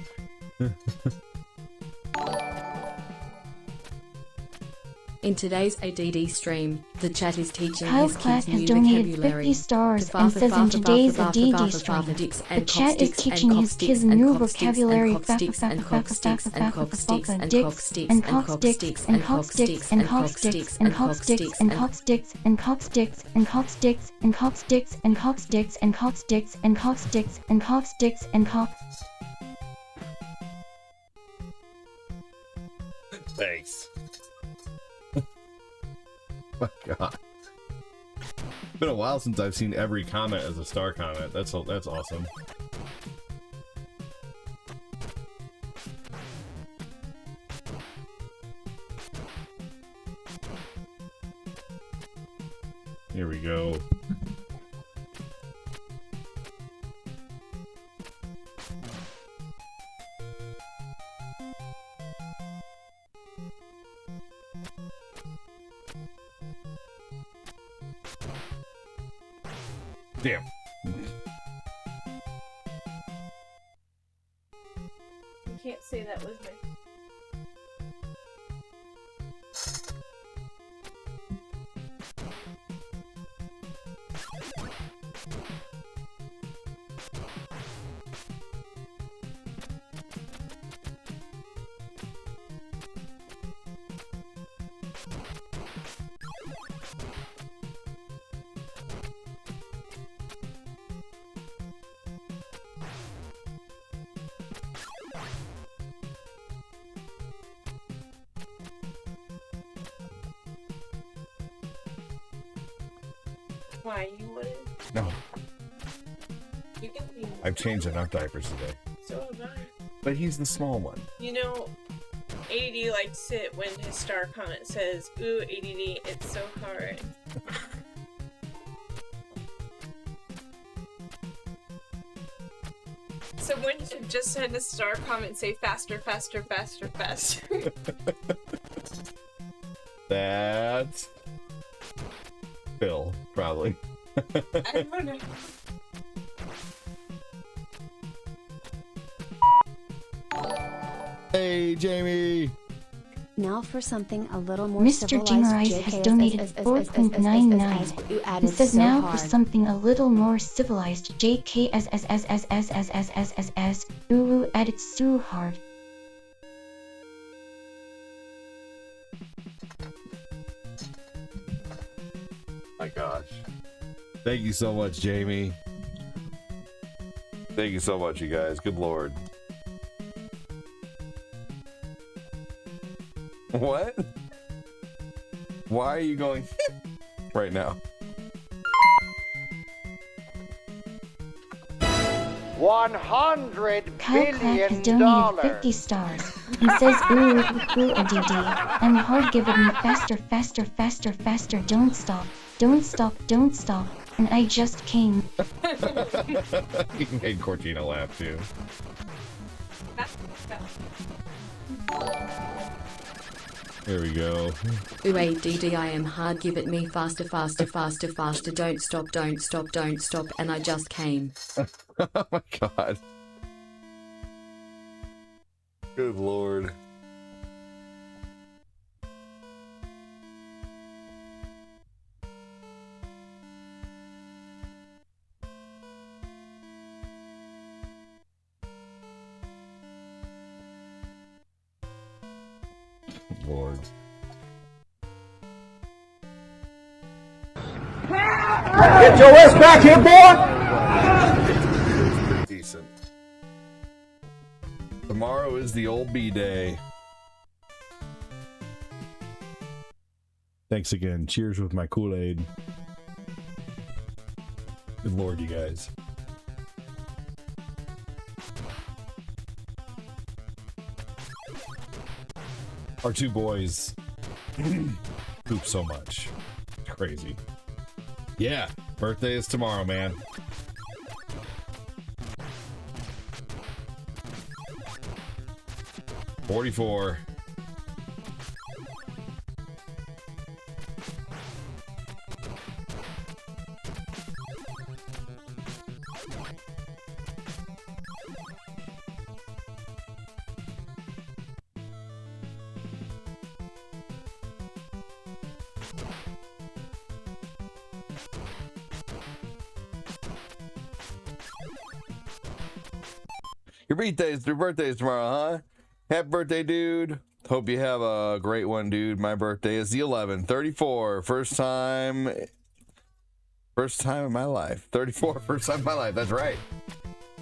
In today's ADD stream, the chat is teaching Kyle his Klatt kids has new donated vocabulary. 50 stars and says in today's ADD stream, the chat is teaching his kids new vocabulary. Dicks and cock sticks and cock sticks and cock sticks and cock sticks and cock sticks and cock sticks and cock sticks and cock sticks and cock sticks and cock sticks and cock sticks and cock sticks and cock sticks and cock sticks and cock sticks and cock. Thanks. My God. It's been a while since I've seen every comment as a star comment. That's awesome. Here we go. Damn. You can't say that with me. Why you wouldn't? No, You can be. I've changed enough diapers today. So have I. But he's the small one. You know, ADD likes it when his star comment says, "Ooh, ADD, it's so hard." Someone should just send a star comment, say faster, faster, faster, faster. That's Phil, I don't know. Hey, Jamie. Now for something a little more Mr. civilized. Jingerize has donated 4.99. He says now for something a little more civilized. JK as Uru at it's so hard. My gosh. Thank you so much, Jamie. Thank you so much, you guys. Good lord. What? Why are you going right now? 100 Kyle Clapp has billion donated dollars. 50 stars. He says ooh a DD. I'm hard, give it me faster, faster, faster, faster, don't stop, don't stop, don't stop. And I just came. You made Cortina laugh too. There we go. Ooh, ADD, I am hard, give it me faster, faster, faster, faster, don't stop, don't stop, don't stop, and I just came. Oh my god. Good lord. Lord. Get your ass back here, boy! Decent. Tomorrow is the old B day. Thanks again. Cheers with my Kool-Aid. Good lord, you guys. Our two boys poop so much. It's crazy. Yeah, birthday is tomorrow, man. $44. Your birthday's tomorrow, huh? Happy birthday, dude. Hope you have a great one, dude. My birthday is the 11th. 34. First time in my life. 34, first time in my life. That's right.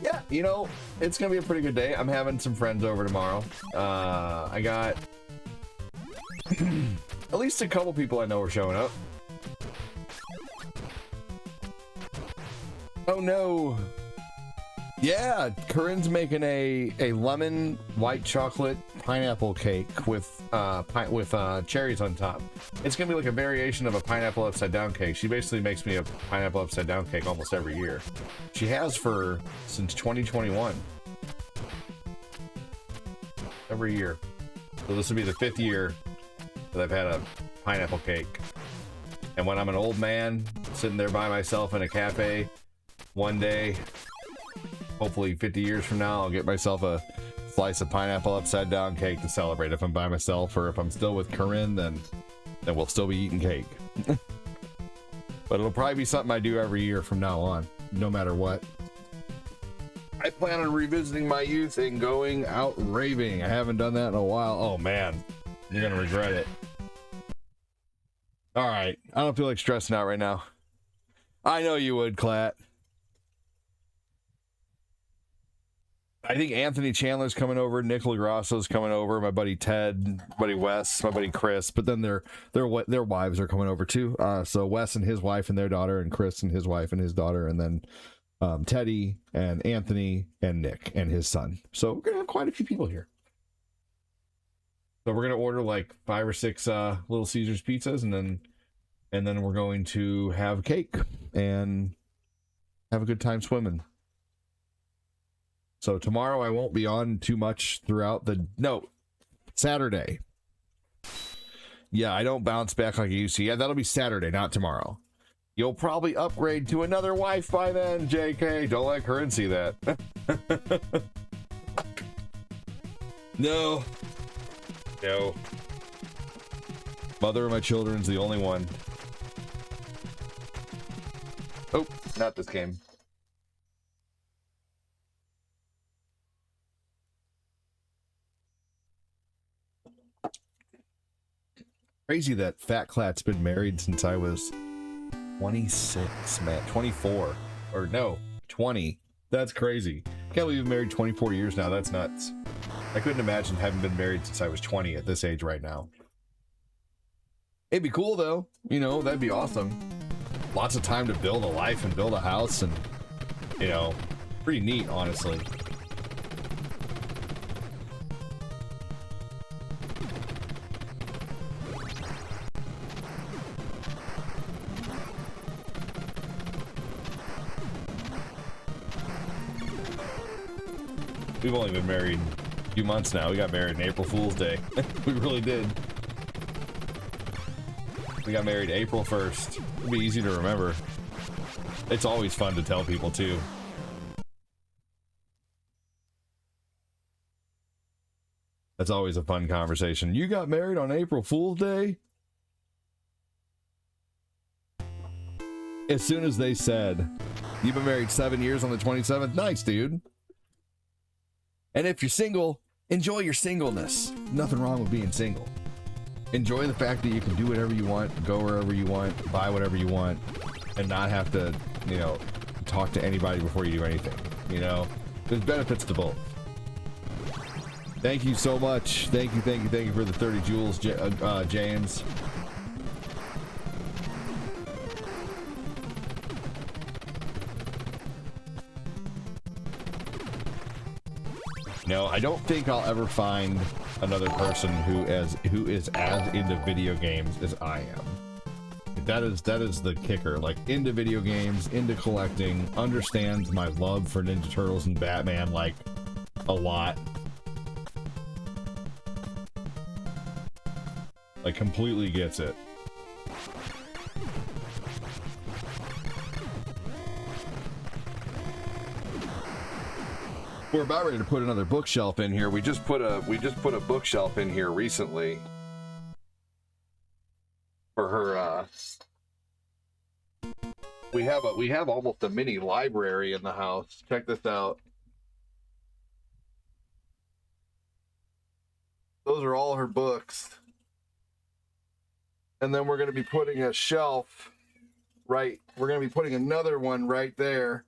Yeah, you know, it's gonna be a pretty good day. I'm having some friends over tomorrow. I got at least a couple people I know are showing up. Oh no. Yeah, Corinne's making a lemon white chocolate pineapple cake with cherries on top. It's gonna be like a variation of a pineapple upside down cake. She basically makes me a pineapple upside down cake almost every year. She has since 2021. Every year. So this will be the 5th year that I've had a pineapple cake. And when I'm an old man sitting there by myself in a cafe one day, hopefully 50 years from now, I'll get myself a slice of pineapple upside down cake to celebrate. If I'm by myself or if I'm still with Corinne, then we'll still be eating cake. But it'll probably be something I do every year from now on, no matter what. I plan on revisiting my youth and going out raving. I haven't done that in a while. Oh man, you're gonna regret it. All right, I don't feel like stressing out right now. I know you would, Clat. I think Anthony Chandler's coming over, Nick LaGrasso's coming over, my buddy Ted, my buddy Wes, my buddy Chris, but then their wives are coming over too. So Wes and his wife and their daughter, and Chris and his wife and his daughter, and then Teddy and Anthony and Nick and his son. So we're gonna have quite a few people here. So we're gonna order like 5 or 6 Little Caesars pizzas, and then we're going to have cake and have a good time swimming. So tomorrow I won't be on too much throughout Saturday. Yeah, I don't bounce back like I used to. Yeah, that'll be Saturday, not tomorrow. You'll probably upgrade to another wife by then, JK. Don't let Corinne see that. No. No. Mother of my children's the only one. Oh, not this game. Crazy that Fat Clat's been married since I was 26, man. 24. Or no, 20. That's crazy. Can't believe you've been married 24 years now. That's nuts. I couldn't imagine having been married since I was 20 at this age right now. It'd be cool though. You know, that'd be awesome. Lots of time to build a life and build a house and, you know, pretty neat, honestly. We've only been married a few months now. We got married on April Fool's Day. We really did. We got married April 1st. It'll be easy to remember. It's always fun to tell people too. That's always a fun conversation. You got married on April Fool's Day? As soon as they said, you've been married 7 years on the 27th, nice, dude. And if you're single, enjoy your singleness. Nothing wrong with being single. Enjoy the fact that you can do whatever you want, go wherever you want, buy whatever you want, and not have to, you know, talk to anybody before you do anything. You know, there's benefits to both. Thank you so much. Thank you for the 30 jewels, James. No, I don't think I'll ever find another person who is as into video games as I am. That is the kicker. Like, into video games, into collecting, understands my love for Ninja Turtles and Batman like a lot. Like, completely gets it. We're about ready to put another bookshelf in here. We just put a bookshelf in here recently for her. We have almost a mini library in the house. Check this out. Those are all her books. And then we're going to be putting a shelf right. We're going to be putting another one right there.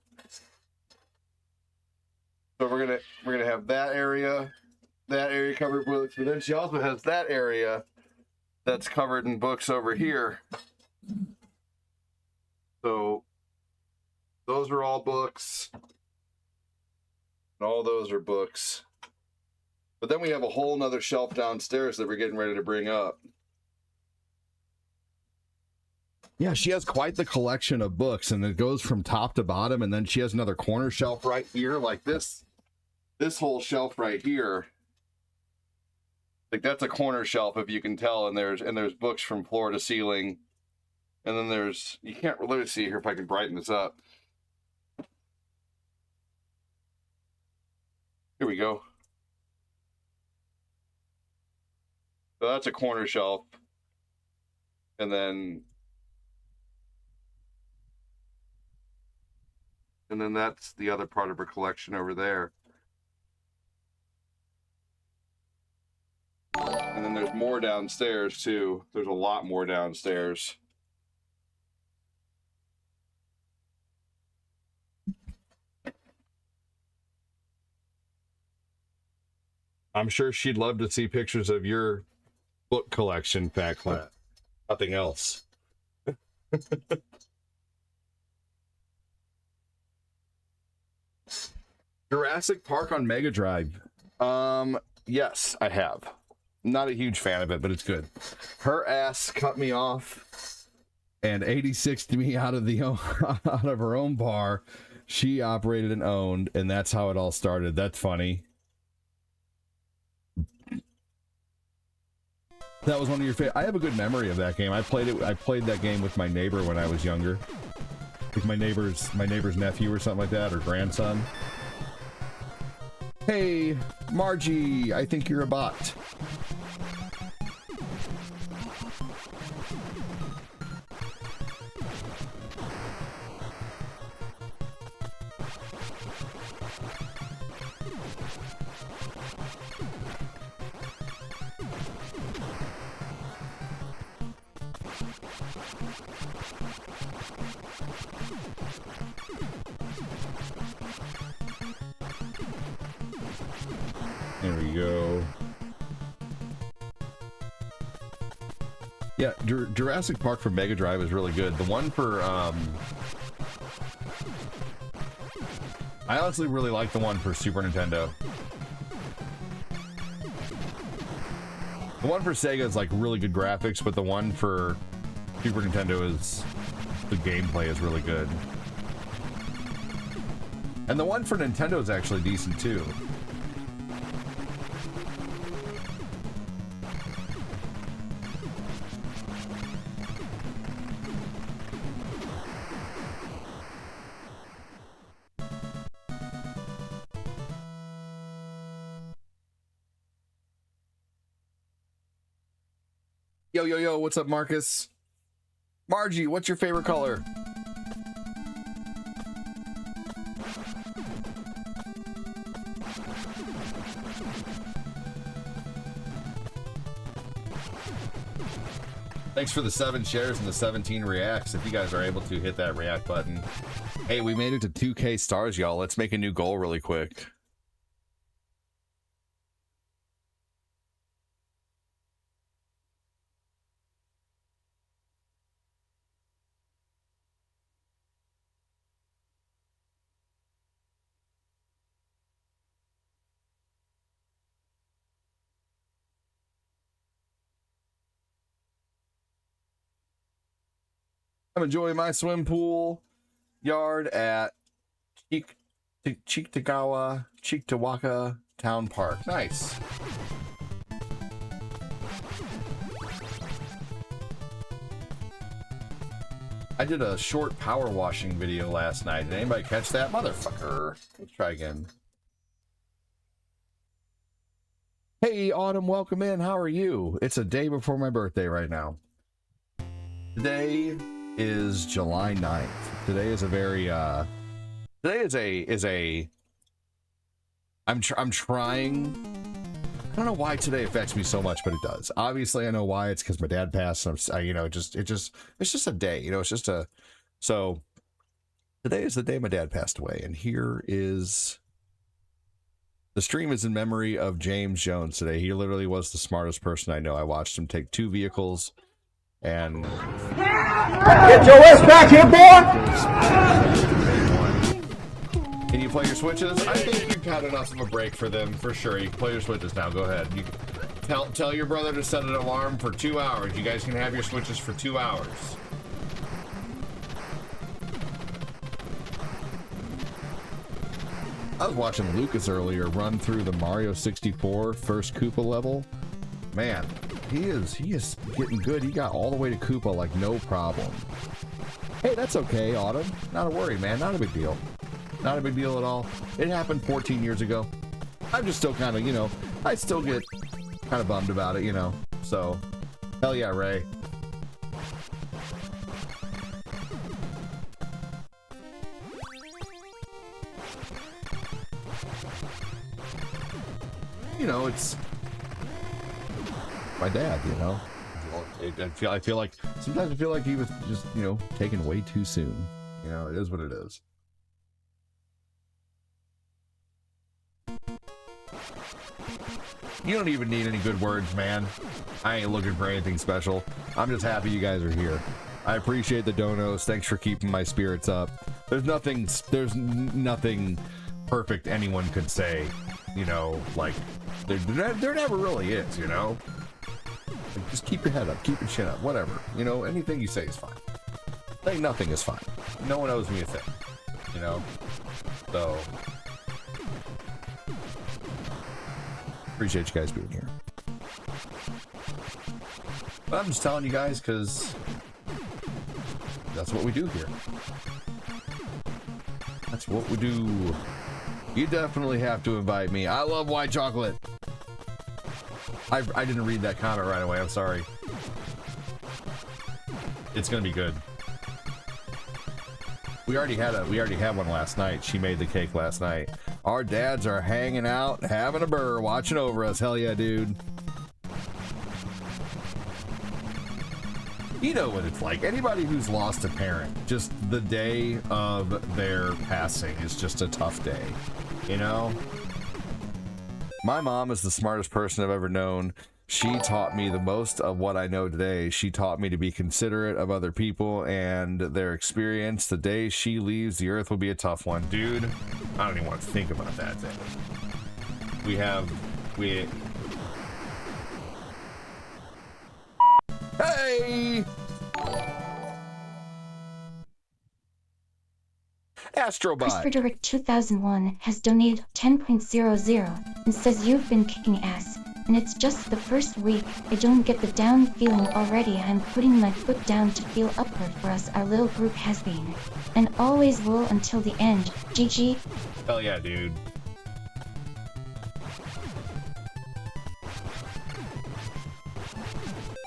So we're gonna have that area covered with books, but then she also has that area that's covered in books over here. So those are all books, and all those are books. But then we have a whole nother shelf downstairs that we're getting ready to bring up. Yeah, she has quite the collection of books, and it goes from top to bottom, and then she has another corner shelf right here, like this whole shelf right here. Like, that's a corner shelf, if you can tell, and there's books from floor to ceiling. And then there's, you can't really see here if I can brighten this up. Here we go. So that's a corner shelf. And then that's the other part of her collection over there. And then there's more downstairs too. There's a lot more downstairs. I'm sure she'd love to see pictures of your book collection, Fat Clat. Nothing else. Jurassic Park on Mega Drive. Yes, I have. Not a huge fan of it, but it's good. Her ass cut me off and 86'd me out of her own bar. She operated and owned, and that's how it all started. That's funny. That was one of your favorite. I have a good memory of that game. I played that game with my neighbor when I was younger. Like my neighbor's nephew or something like that, or grandson. Hey, Margie, I think you're a bot. There we go. Yeah, Jurassic Park for Mega Drive is really good. The one for I honestly really like the one for Super Nintendo. The one for Sega is like really good graphics, but the one for Super Nintendo is, the gameplay is really good. And the one for Nintendo is actually decent too. Yo, yo, yo, what's up, Marcus? Margie, what's your favorite color? Thanks for the 7 shares and the 17 reacts. If you guys are able to hit that react button. Hey, we made it to 2K stars, y'all. Let's make a new goal really quick. I'm enjoying my swim pool yard at Cheektowaga Town Park. Nice. I did a short power washing video last night. Did anybody catch that? Motherfucker. Let's try again. Hey, Autumn, welcome in. How are you? It's a day before my birthday right now. Today is July 9th. Today is a very I'm trying. I don't know why today affects me so much, but it does. Obviously I know why. It's because my dad passed, and it's just a day, it's just a, so today is the day my dad passed away, and here is the stream is in memory of James Jones today. He literally was the smartest person I know. I watched him take 2 vehicles and Get your ass back here, boy! Can you play your switches? I think you've had enough of a break for them, for sure. You can play your switches now. Go ahead. You tell your brother to set an alarm for 2 hours. You guys can have your switches for 2 hours. I was watching Lucas earlier run through the Mario 64 first Koopa level. Man, he is getting good. He got all the way to Koopa like no problem. Hey, that's okay, Autumn. Not a worry, man. Not a big deal. Not a big deal at all. It happened 14 years ago. I'm just still kind of, I still get kind of bummed about it, So, hell yeah, Ray. It's my dad, I feel like sometimes I feel like he was just, taken way too soon. It is what it is. You don't even need any good words, man. I ain't looking for anything special. I'm just happy you guys are here. I appreciate the donos. Thanks for keeping my spirits up. There's nothing perfect anyone could say, like there never really is, Like, just keep your head up, keep your chin up, whatever. Anything you say is fine. Saying nothing is fine. No one owes me a thing, So appreciate you guys being here. But I'm just telling you guys because that's what we do here. That's what we do. You definitely have to invite me. I love white chocolate. I didn't read that comment right away. I'm sorry. It's gonna be good. We already had one last night. She made the cake last night. Our dads are hanging out, having a burr, watching over us. Hell yeah, dude. You know what it's like. Anybody who's lost a parent, just the day of their passing is just a tough day, you know? My mom is the smartest person I've ever known. She taught me the most of what I know today. She taught me to be considerate of other people and their experience. The day she leaves, the earth will be a tough one. Dude, I don't even want to think about that day. Hey! Astrobot. Christopher 2001 has donated 10.00 and says you've been kicking ass. And it's just the first week. I don't get the down feeling already. I'm putting my foot down to feel upward for us. Our little group has been. And always will until the end. GG. Hell yeah, dude.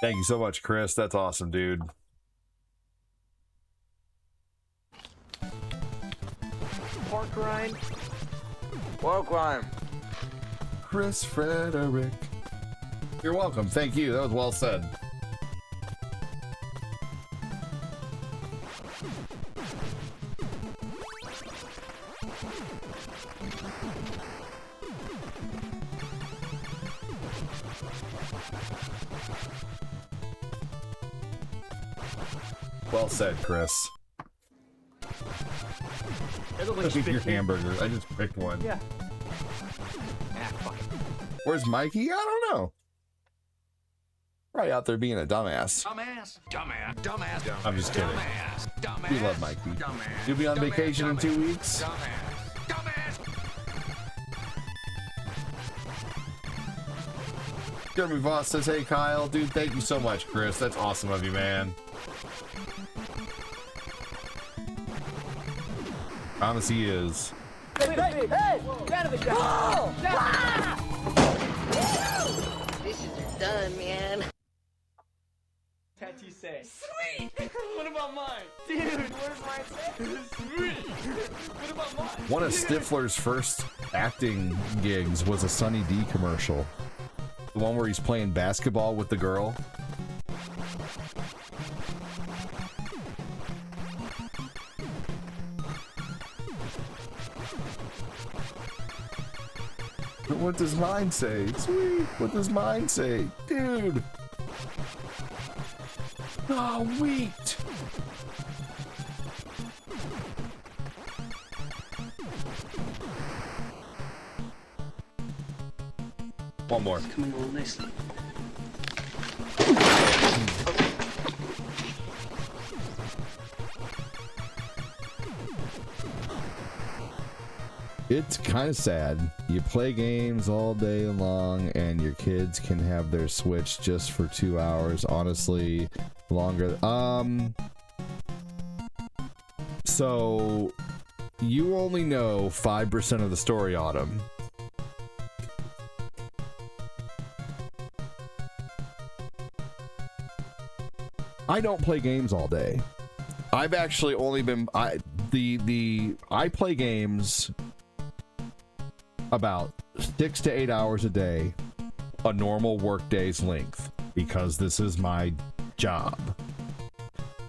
Thank you so much, Chris. That's awesome, dude. Pork rind. Pork rind. Chris Frederick. You're welcome. Thank you. That was well said. Well said, Chris. Look at your hamburger. I just picked one. Yeah. Where's Mikey? I don't know. Right out there being a dumbass. Dumbass. I'm just kidding. We love Mikey. You'll be on vacation in 2 weeks. Jeremy Voss says, hey Kyle, dude, thank you so much, Chris. That's awesome of you, man. Promise he is. Hey! Get out of the car! Dishes are done, man. Tattoo say. Sweet! What about mine? Dude, what does mine say? Sweet! What about mine? One of Stifler's first acting gigs was a Sunny D commercial. The one where he's playing basketball with the girl. What does mine say? Sweet. What does mine say? Dude. Oh, wheat. One more. It's coming along nicely. It's kind of sad. You play games all day long and your kids can have their Switch just for 2 hours. Honestly, longer. So you only know 5% of the story, Autumn. I don't play games all day. I've actually only been I play games about 6 to 8 hours a day, a normal work day's length, because this is my job.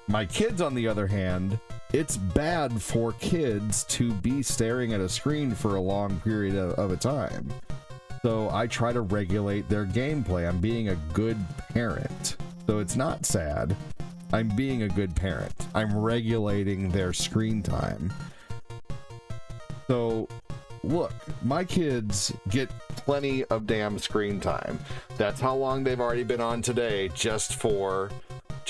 My kids, on the other hand, it's bad for kids to be staring at a screen for a long period of a time. So I try to regulate their gameplay. I'm being a good parent. So it's not sad. I'm being a good parent. I'm regulating their screen time. So look, my kids get plenty of damn screen time. That's how long they've already been on today, just for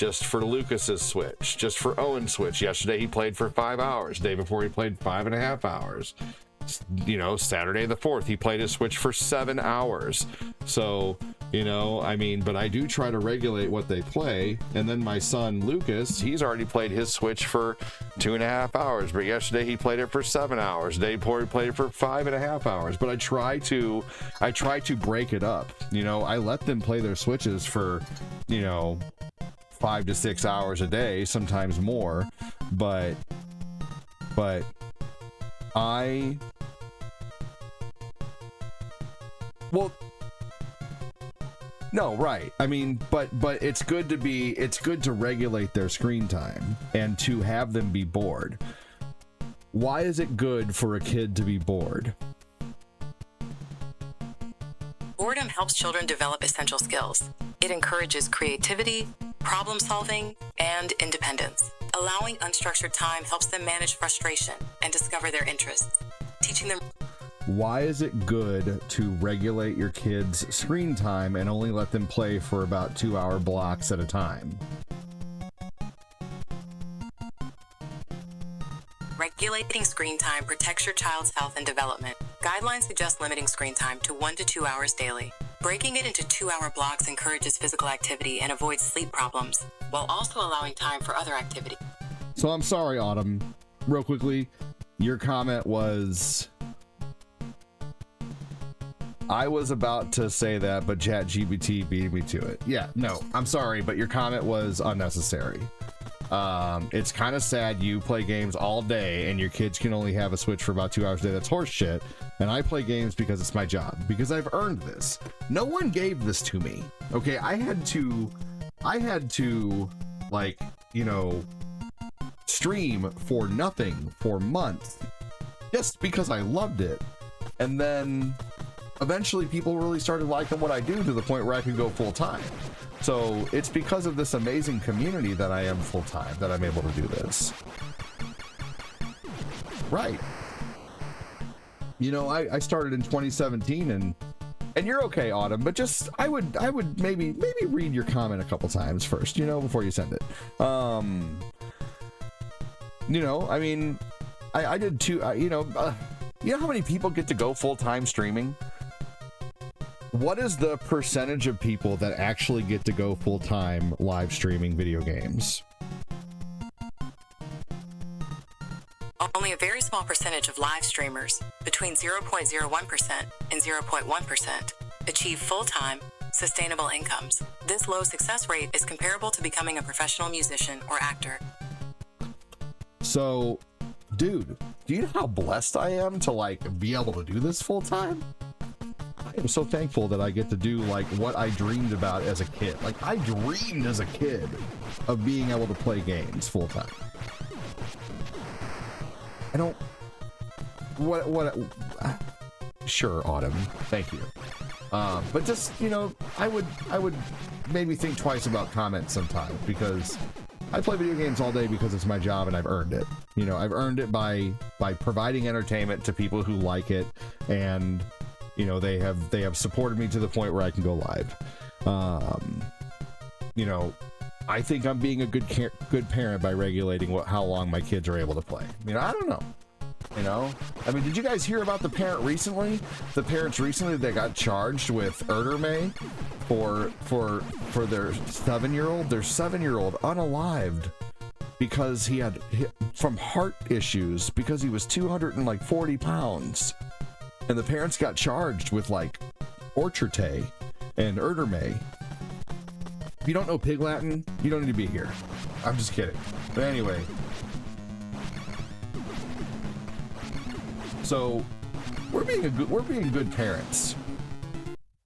Lucas's Switch, just for Owen's Switch. Yesterday he played for 5 hours. The day before he played 5.5 hours. You know, Saturday the 4th he played his Switch for 7 hours. So You know, I mean, but I do try to regulate what they play. And then my son Lucas, he's already played his Switch for 2.5 hours, but yesterday he played it for 7 hours. Today he played it for 5.5 hours. But I try to break it up. You know, I let them play their Switches for, you know, 5 to 6 hours a day, sometimes more. But no, right. I mean, but it's good to regulate their screen time and to have them be bored. Why is it good for a kid to be bored? Boredom helps children develop essential skills. It encourages creativity, problem solving, and independence. Allowing unstructured time helps them manage frustration and discover their interests, teaching them. Why is it good to regulate your kids' screen time and only let them play for about 2-hour blocks at a time? Regulating screen time protects your child's health and development. Guidelines suggest limiting screen time to 1 to 2 hours daily. Breaking it into 2-hour blocks encourages physical activity and avoids sleep problems, while also allowing time for other activity. So I'm sorry, Autumn. Real quickly, your comment was... I was about to say that, but ChatGPT beat me to it. Yeah, no, I'm sorry, but your comment was unnecessary. It's kind of sad you play games all day and your kids can only have a Switch for about 2 hours a day. That's horse shit. And I play games because it's my job, because I've earned this. No one gave this to me. Okay, I had to like, you know, stream for nothing for months just because I loved it. And then eventually people really started liking what I do to the point where I could go full time. So it's because of this amazing community that I am full time, that I'm able to do this. Right. You know, I started in 2017 and you're okay, Autumn, but just I would maybe read your comment a couple times first, you know, before you send it. You know, I mean, I did too, you know how many people get to go full time streaming? What is the percentage of people that actually get to go full-time live streaming video games? Only a very small percentage of live streamers, between 0.01% and 0.1%, achieve full-time, sustainable incomes. This low success rate is comparable to becoming a professional musician or actor. So, dude, do you know how blessed I am to, like, be able to do this full-time? I'm so thankful that I get to do like what I dreamed about as a kid. Like I dreamed as a kid of being able to play games full time. I don't. Sure, Autumn. Thank you. But just, you know, I would maybe think twice about comments sometimes, because I play video games all day because it's my job and I've earned it. You know, I've earned it by providing entertainment to people who like it, and you know, they have supported me to the point where I can go live. You know, I think I'm being a good parent by regulating how long my kids are able to play. You know, I don't know. You know, I mean, did you guys hear about the parents recently that got charged with Erderme for their 7-year-old unalived because he had from heart issues because he was 240 pounds. And the parents got charged with like Orcharte and Erderme. If you don't know Pig Latin, you don't need to be here. I'm just kidding. But anyway. So we're being good parents.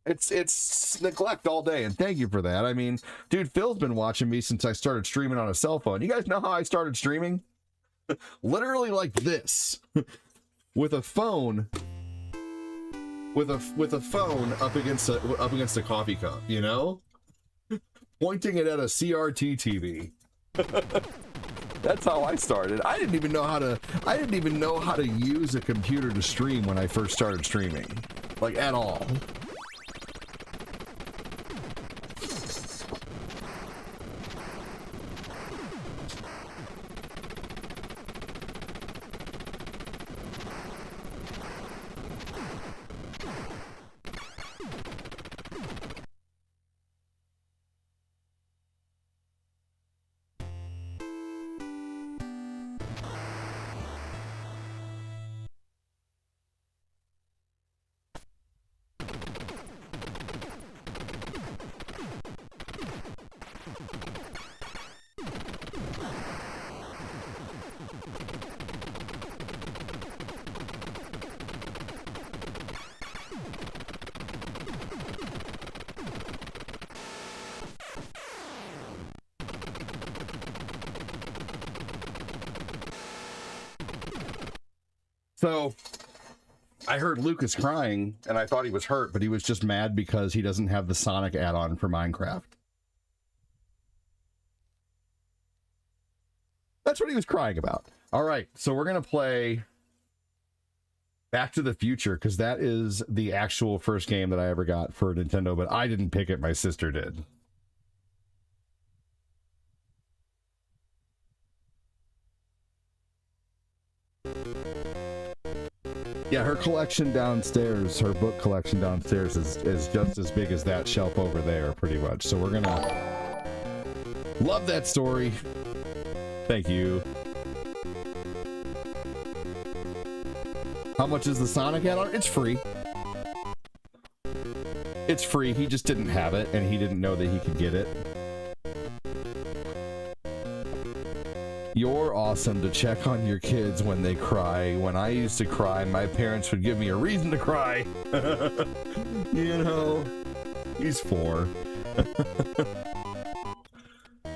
It's neglect all day, and thank you for that. I mean, dude, Phil's been watching me since I started streaming on a cell phone. You guys know how I started streaming? Literally like this. With a phone. With a phone up against a coffee cup, you know, pointing it at a CRT TV. That's how I started. I didn't even know how to use a computer to stream when I first started streaming, like at all. So I heard Lucas crying, and I thought he was hurt, but he was just mad because he doesn't have the Sonic add-on for Minecraft. That's what he was crying about. All right, so we're going to play Back to the Future, because that is the actual first game that I ever got for Nintendo, but I didn't pick it, my sister did. Yeah, her collection downstairs, her book collection downstairs is just as big as that shelf over there, pretty much. So we're gonna love that story. Thank you. How much is the Sonic add-on? It's free. It's free. He just didn't have it, and he didn't know that he could get it. You're awesome to check on your kids when they cry. When I used to cry, my parents would give me a reason to cry. You know, he's 4.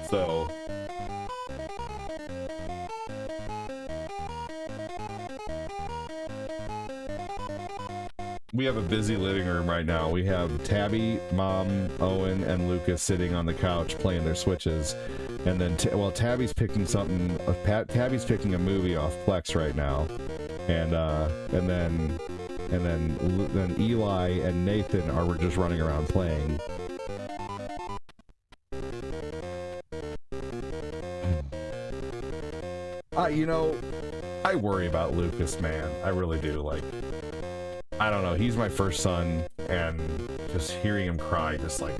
So. We have a busy living room right now. We have Tabby, Mom, Owen, and Lucas sitting on the couch playing their Switches. And then, Tabby's picking something. Tabby's picking a movie off Plex right now, and then Eli and Nathan are just running around playing. You know, I worry about Lucas, man. I really do. Like, I don't know. He's my first son, and just hearing him cry just like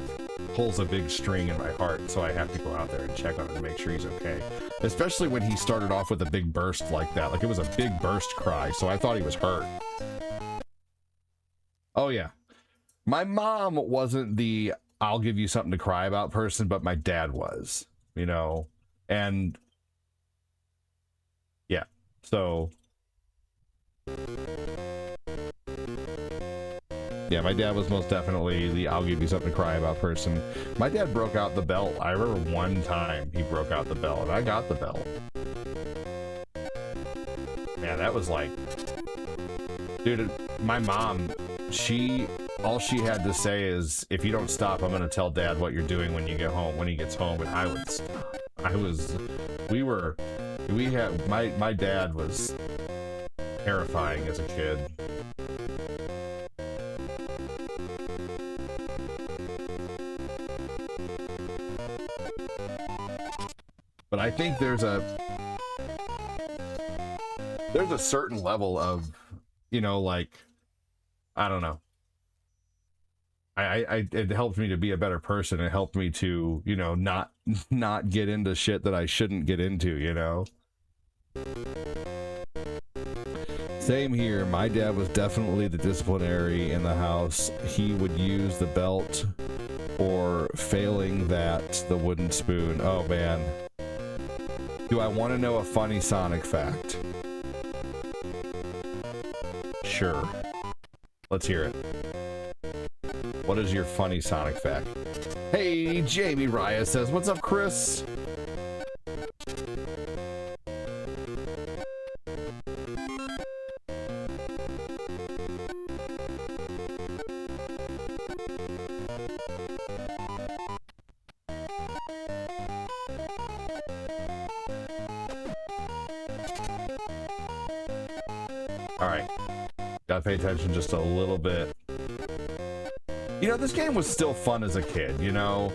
pulls a big string in my heart, so I have to go out there and check on him to make sure he's okay. Especially when he started off with a big burst like that. Like, it was a big burst cry, so I thought he was hurt. Oh yeah. My mom wasn't the I'll give you something to cry about person, but my dad was, you know? And yeah, so yeah, my dad was most definitely the I'll give you something to cry about person. My dad broke out the belt. I remember one time he broke out the belt, and I got the belt. Man, that was like... Dude, my mom, all she had to say is, if you don't stop, I'm going to tell Dad what you're doing when you get home, when he gets home, and I would stop. My dad was terrifying as a kid. But I think there's a certain level of, you know, like, I don't know. It helped me to be a better person. It helped me to, you know, not get into shit that I shouldn't get into, you know? Same here. My dad was definitely the disciplinary in the house. He would use the belt, or failing that, the wooden spoon. Oh, man. Do I want to know a funny Sonic fact? Sure. Let's hear it. What is your funny Sonic fact? Hey, Jamie Raya says, what's up, Chris? Alright. Gotta pay attention just a little bit. You know, this game was still fun as a kid, you know?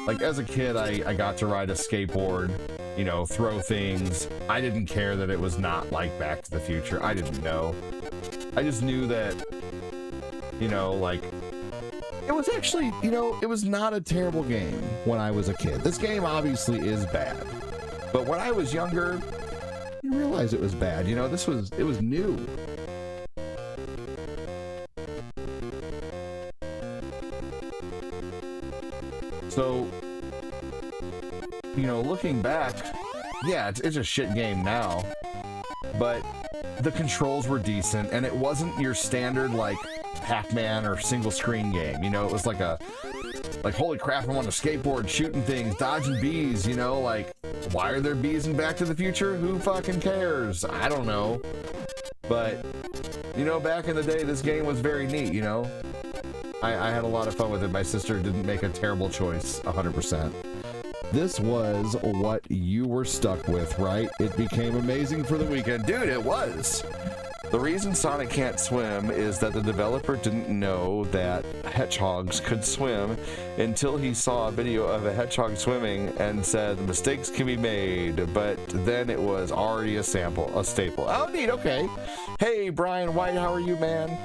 Like, as a kid, I got to ride a skateboard, you know, throw things. I didn't care that it was not like Back to the Future. I didn't know. I just knew that, you know, like, it was actually, you know, it was not a terrible game when I was a kid. This game obviously is bad. But when I was younger, I didn't realize it was bad. You know, it was new. So, you know, looking back, yeah, it's a shit game now, but the controls were decent, and it wasn't your standard, like, Pac-Man or single-screen game, you know? It was like holy crap, I'm on a skateboard shooting things, dodging bees, you know? Like, why are there bees in Back to the Future? Who fucking cares? I don't know. But, you know, back in the day, this game was very neat, you know? I had a lot of fun with it. My sister didn't make a terrible choice, 100%. This was what you were stuck with, right? It became amazing for the weekend. Dude, it was! The reason Sonic can't swim is that the developer didn't know that hedgehogs could swim until he saw a video of a hedgehog swimming and said mistakes can be made, but then it was already a staple. Oh, neat, okay. Hey, Brian White, how are you, man?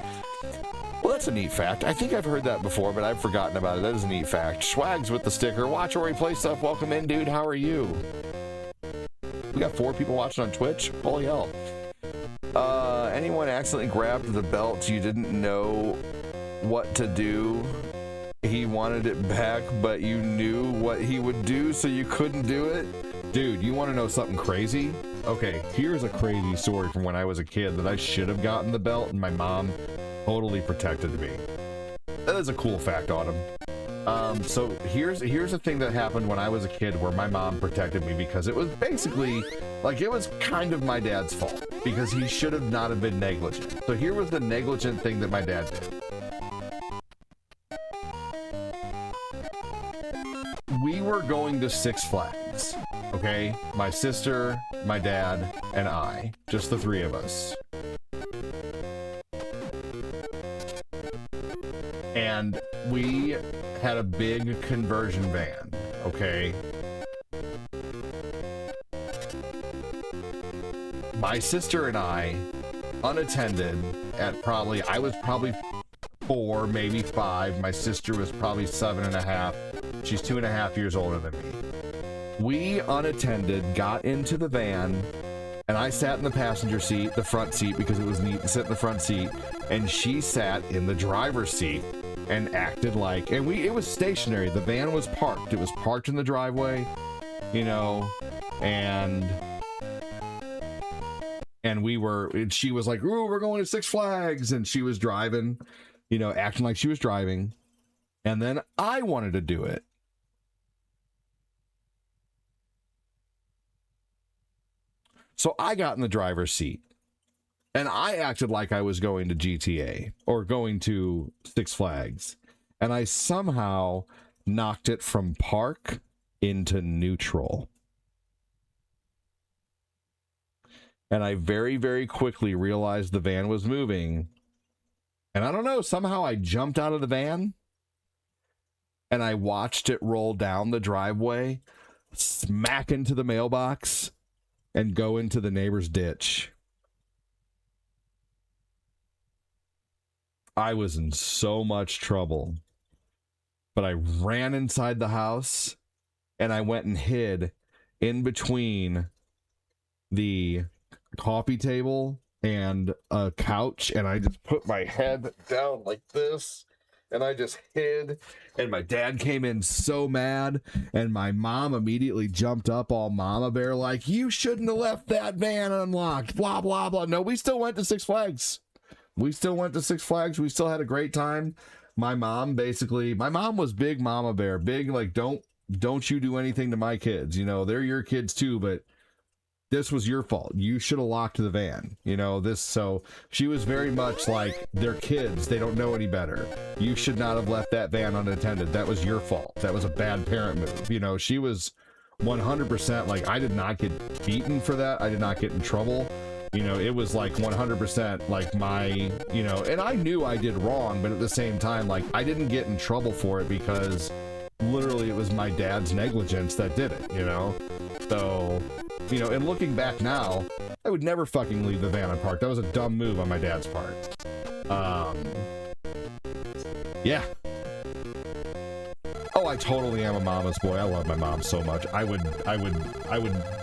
Well, that's a neat fact. I think I've heard that before, but I've forgotten about it. That is a neat fact. Swags with the sticker. Watch where we play stuff. Welcome in, dude. How are you? We got 4 people watching on Twitch. Holy hell. Anyone accidentally grabbed the belt you didn't know what to do? He wanted it back, but you knew what he would do, so you couldn't do it? Dude, you want to know something crazy? Okay, here's a crazy story from when I was a kid that I should have gotten the belt, and my mom totally protected me. That is a cool fact, Autumn. So here's the thing that happened when I was a kid where my mom protected me, because it was basically like it was kind of my dad's fault because he should have not have been negligent. So here was the negligent thing that my dad did. We were going to Six Flags, okay? My sister, my dad, and I, just the 3 of us. And we had a big conversion van, okay? My sister and I, unattended at I was probably 4, maybe 5. My sister was probably 7.5. She's 2.5 years older than me. We, unattended, got into the van, and I sat in the passenger seat, the front seat, because it was neat to sit in the front seat, and she sat in the driver's seat and acted like, and it was stationary. The van was parked. It was parked in the driveway, you know, and she was like, "Ooh, we're going to Six Flags," and she was driving, you know, acting like she was driving, and then I wanted to do it. So I got in the driver's seat, and I acted like I was going to GTA or going to Six Flags, and I somehow knocked it from park into neutral. And I very, very quickly realized the van was moving. And I don't know, somehow I jumped out of the van and I watched it roll down the driveway, smack into the mailbox, and go into the neighbor's ditch. I was in so much trouble. But I ran inside the house and I went and hid in between the coffee table and a couch, and I just put my head down like this and I just hid, and my dad came in so mad, and my mom immediately jumped up all mama bear like, "You shouldn't have left that van unlocked, blah blah blah." No, we still went to Six Flags. We still had a great time. My mom was big mama bear, big like, don't you do anything to my kids, you know, they're your kids too, but this was your fault. You should have locked the van, you know, so she was very much like, they're kids, they don't know any better. You should not have left that van unattended. That was your fault. That was a bad parent move. You know, she was 100% like, I did not get beaten for that. I did not get in trouble. You know, it was like 100% like my, you know, and I knew I did wrong, but at the same time, like, I didn't get in trouble for it because literally it was my dad's negligence that did it, you know? So, you know, and looking back now, I would never fucking leave the van unparked. That was a dumb move on my dad's part. Yeah. Oh, I totally am a mama's boy. I love my mom so much. I would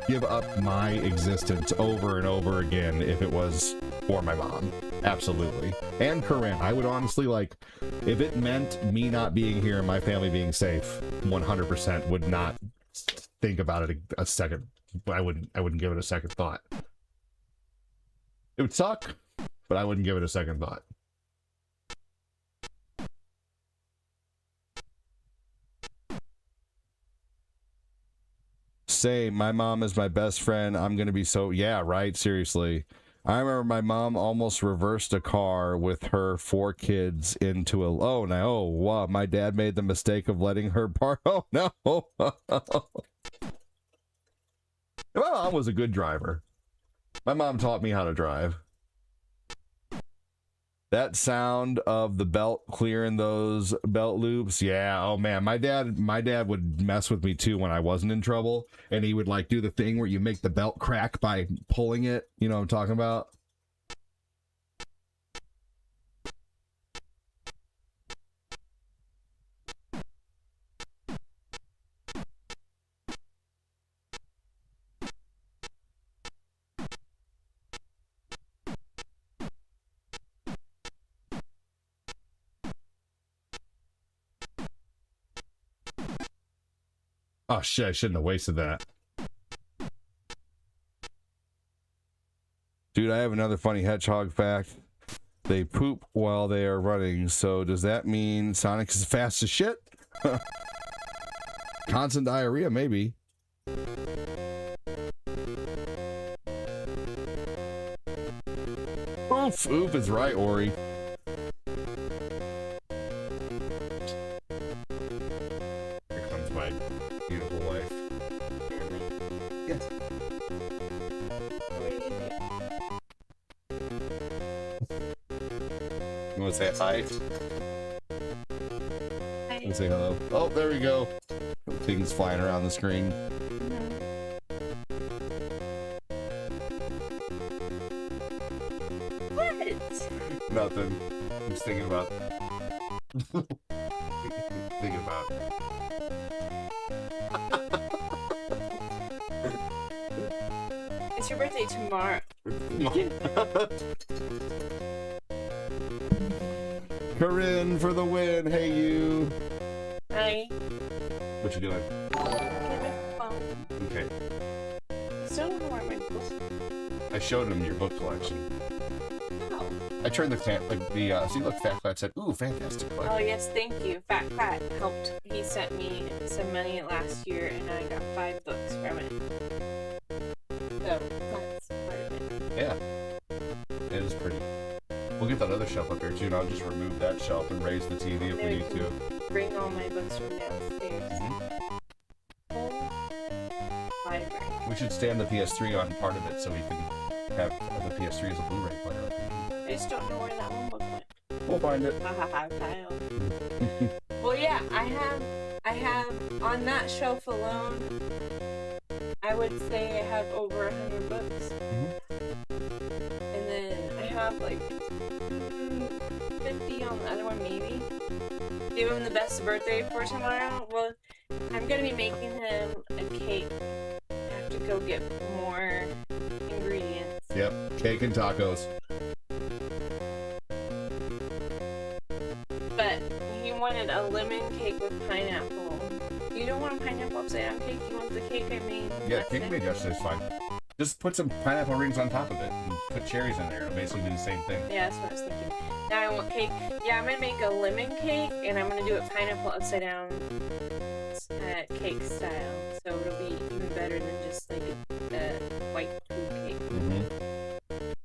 give up my existence over and over again if it was for my mom. Absolutely. And Corinne, I would honestly, like, if it meant me not being here and my family being safe, 100% would not think about it a second. I wouldn't give it a second thought. It would suck, but I wouldn't give it a second thought. Say, my mom is my best friend. I'm gonna be so, yeah, right, seriously. I remember my mom almost reversed a car with her 4 kids into a. Oh no! Oh wow! My dad made the mistake of letting her park. Oh no! My mom was a good driver. My mom taught me how to drive. That sound of the belt clearing those belt loops, yeah. Oh man, my dad would mess with me too when I wasn't in trouble, and he would like do the thing where you make the belt crack by pulling it. You know what I'm talking about? Oh shit, I shouldn't have wasted that. Dude, I have another funny hedgehog fact. They poop while they are running, so does that mean Sonic is fast as shit? Constant diarrhea, maybe. Oof, oof is right, Ori. Here comes my beautiful wife. Yes. You want to say hi? Hi. You say hello. Oh, there we go. Things flying around the screen. What? Nothing. I'm just thinking about. Thinking about. It's your birthday tomorrow. Corinne for the win. Hey, you. Hi. What you doing? Get my phone. Okay. I still don't know where my books I showed him your book collection. are. I turned the see, look, Fat Fat said, "Ooh, fantastic." Oh yes, thank you. Fat Fat helped. He sent me some money last year, and I got 5 books from it. So that's part of it. Yeah, it is pretty. We'll get that other shelf up here too, and I'll just remove that shelf and raise the TV if we need to. Bring all my books from downstairs. Library. We should stand the PS3 on part of it so we can have the PS3 as a Blu-ray player up here. I just don't know where that one book went. We'll find it. Kyle. Well, yeah, I have on that shelf alone. I would say I have over 100 books, and then I have like 50 on the other one, maybe. Give him the best birthday for tomorrow. Well, I'm gonna be making him a cake. I have to go get more ingredients. Yep, cake and tacos. But he wanted a lemon cake with pineapple. You don't want a pineapple upside down cake. You want the cake I made. Yeah, cake made yesterday's fine. Just put some pineapple rings on top of it and put cherries in there. It'll basically do the same thing. Yeah, that's what I was thinking. Now I want cake. Yeah, I'm gonna make a lemon cake, and I'm gonna do it pineapple upside down cake style. So it'll be even better than just like a white food cake.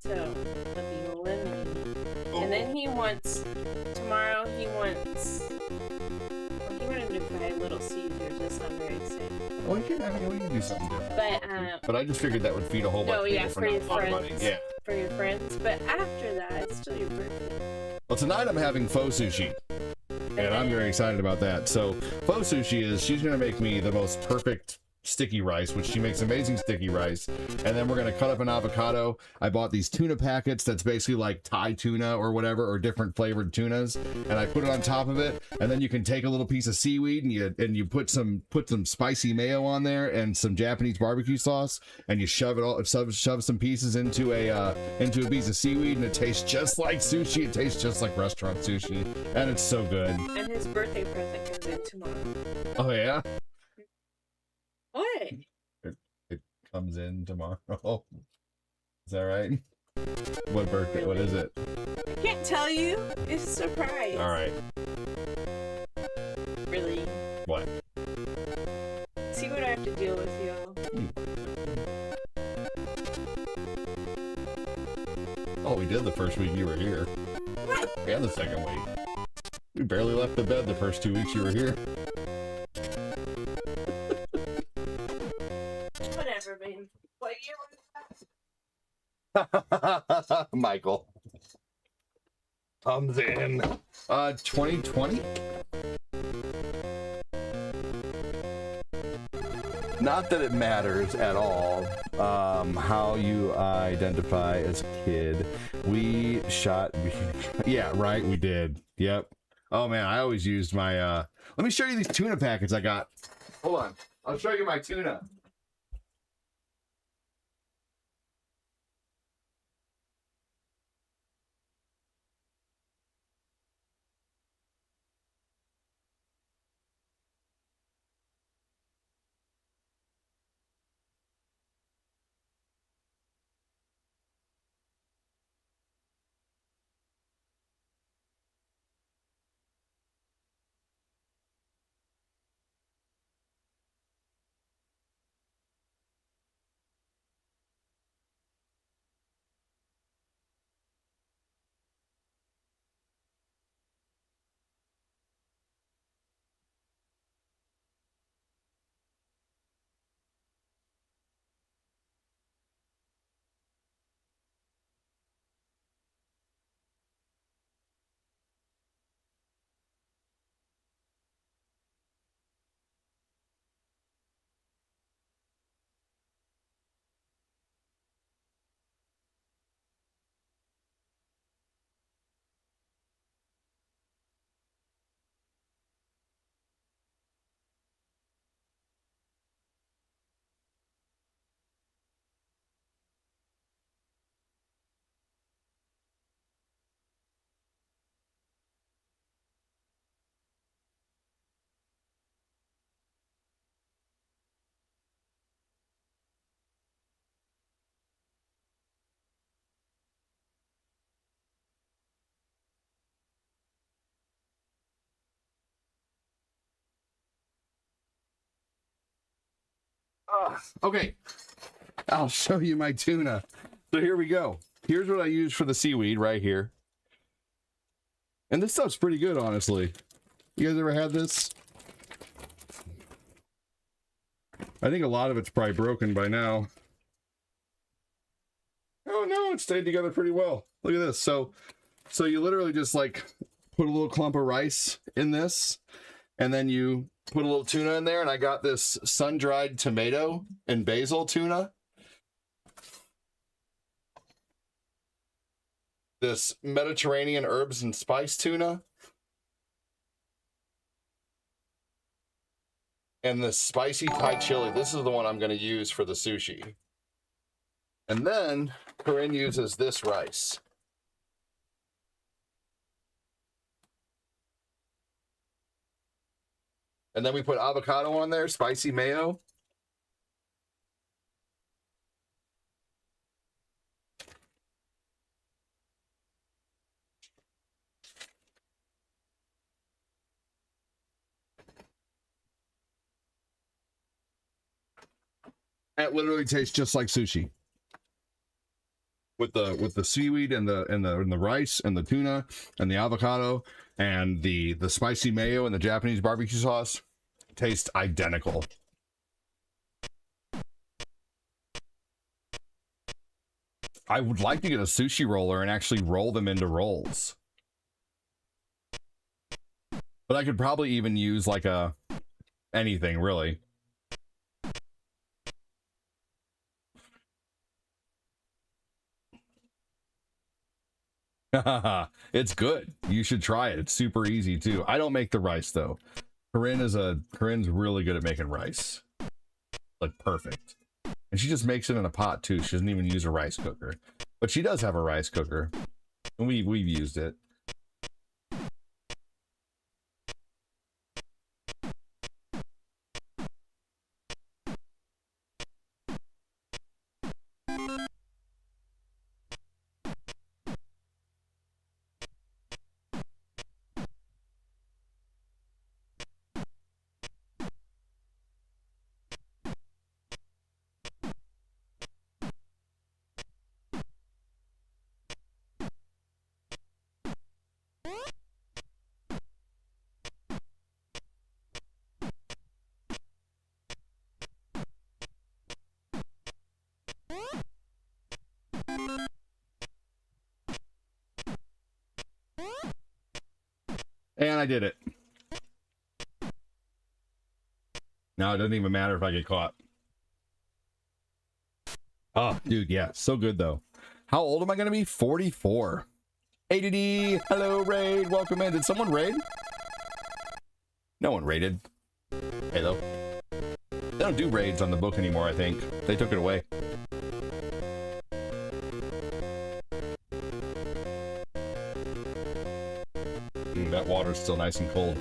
So it'll be lemony. And then he wants tomorrow. He wanted to buy Little Caesars. That's not very exciting. Well, we can do something different. But I just figured that would feed a whole bunch of people for not a lot of money. Yeah. For your friends. But after that, it's still your birthday. Well, tonight I'm having faux sushi, and I'm very excited about that. So, faux sushi she's going to make me the most perfect sticky rice, which she makes amazing sticky rice, and then we're going to cut up an avocado. I bought these tuna packets that's basically like Thai tuna or whatever, or different flavored tunas, and I put it on top of it, and then you can take a little piece of seaweed and you put some spicy mayo on there and some Japanese barbecue sauce, and you shove some pieces into a piece of seaweed, and it tastes just like sushi. It tastes just like restaurant sushi, and it's so good. And his birthday present comes in tomorrow. Oh yeah. What? It comes in tomorrow. Is that right? What birthday? What is it? I can't tell you. It's a surprise. All right. Really? What? See what I have to deal with, y'all. all we did the first week you were here. And the second week. We barely left the bed the first 2 weeks you were here. Whatever, babe. What year was that? Michael. Thumbs in. 2020? Not that it matters at all how you identify as a kid. We shot... Yeah, right, we did. Yep. Oh, man, I always used my... Let me show you these tuna packets I got. Hold on. I'll show you my tuna. Okay, I'll show you my tuna. So here we go. Here's what I use for the seaweed right here. And this stuff's pretty good, honestly. You guys ever had this? I think a lot of it's probably broken by now. Oh no, it stayed together pretty well. Look at this. So you literally just like put a little clump of rice in this, and then you put a little tuna in there, and I got this sun-dried tomato and basil tuna. This Mediterranean herbs and spice tuna. And this spicy Thai chili. This is the one I'm going to use for the sushi. And then Corinne uses this rice. And then we put avocado on there, spicy mayo. It literally tastes just like sushi. With the seaweed and the rice and the tuna and the avocado and the spicy mayo and the Japanese barbecue sauce taste identical. I would like to get a sushi roller and actually roll them into rolls. But I could probably even use like anything really. It's good. You should try it. It's super easy too. I don't make the rice though. Corinne's really good at making rice. Like perfect. And she just makes it in a pot too. She doesn't even use a rice cooker. But she does have a rice cooker. And we've used it. And I did it. Now it doesn't even matter if I get caught. Oh, dude, yeah. So good, though. How old am I going to be? 44. ADD, hello, raid. Welcome in. Did someone raid? No one raided. Hey, though. They don't do raids on the book anymore, I think. They took it away. That water's still nice and cold.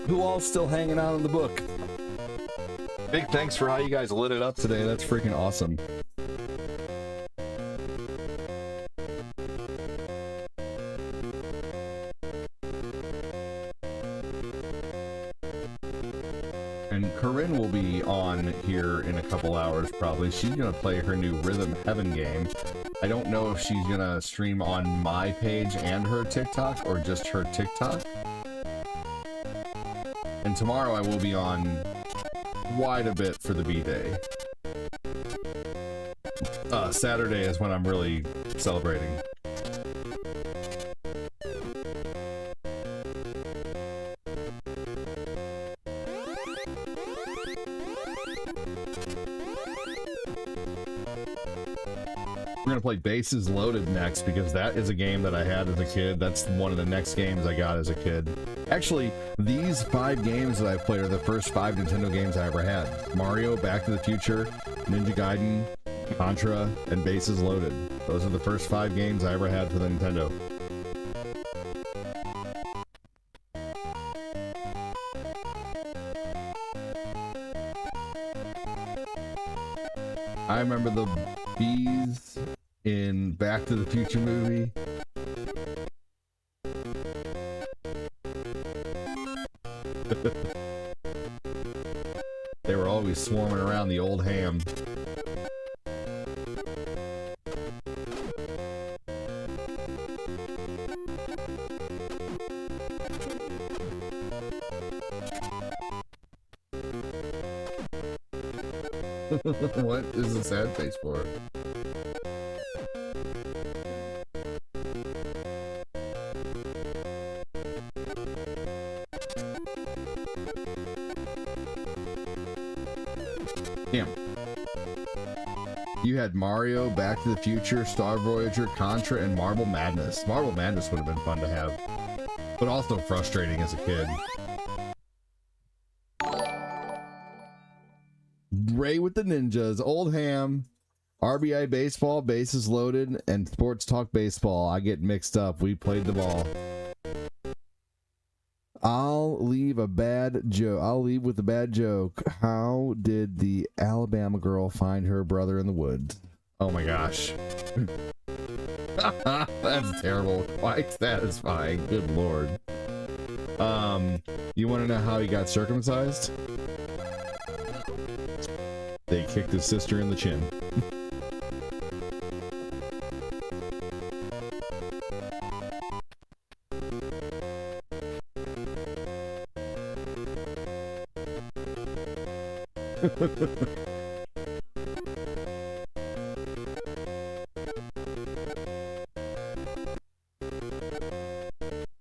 Who all's still hanging out in the book? Big thanks for how you guys lit it up today. That's freaking awesome. And Corinne will be on here in a couple hours probably. She's gonna play her new Rhythm Heaven game. I don't know if she's gonna stream on my page and her TikTok or just her TikTok. And tomorrow I will be on quite a bit for the B-Day. Saturday is when I'm really celebrating. We're gonna play Bases Loaded next because that is a game that I had as a kid. That's one of the next games I got as a kid. Actually, these 5 games that I've played are the first 5 Nintendo games I ever had. Mario, Back to the Future, Ninja Gaiden, Contra, and Bases Loaded. Those are the first 5 games I ever had for the Nintendo. I remember the bees in Back to the Future movie. They were always swarming around the old ham. What is the sad face for? Damn. You had Mario, Back to the Future, Star Voyager, Contra, and Marble Madness. Marble Madness would have been fun to have, but also frustrating as a kid. Ray with the Ninjas, Old Ham, RBI Baseball, Bases Loaded, and Sports Talk Baseball. I get mixed up. We played them all. I'll leave with a bad joke. How did the Alabama girl find her brother in the woods? Oh my gosh. That's terrible. Quite satisfying. Good lord. You want to know how he got circumcised? They kicked his sister in the chin.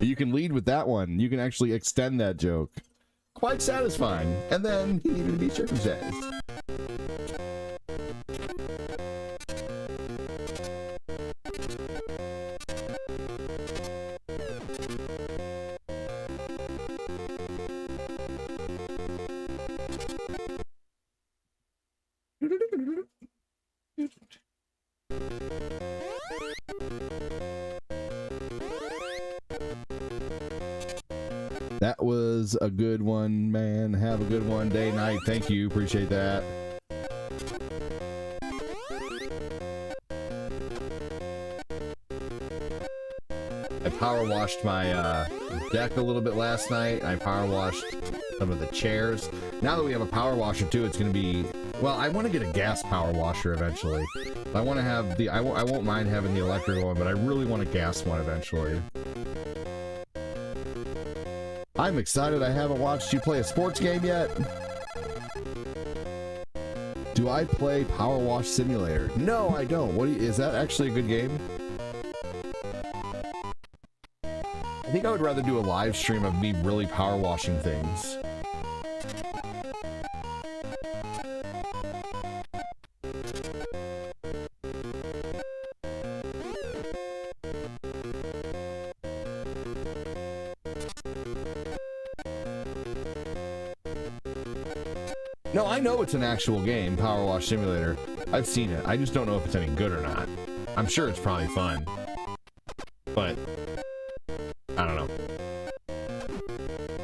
You can lead with that one. You can actually extend that joke. Quite satisfying. And then he needed to be circumcised. That was a good one, man. Have a good one, day, night. Thank you. Appreciate that. I power washed my deck a little bit last night. I power washed some of the chairs. Now that we have a power washer too, it's going to be, well, I want to get a gas power washer eventually. I want to have the, I won't mind having the electric one, but I really want a gas one eventually. I'm excited. I haven't watched you play a sports game yet. Do I play Power Wash Simulator? No, I don't. What is that actually a good game? I think I would rather do a live stream of me really power washing things. No, I know it's an actual game, Power Wash Simulator. I've seen it. I just don't know if it's any good or not. I'm sure it's probably fun. But I don't know.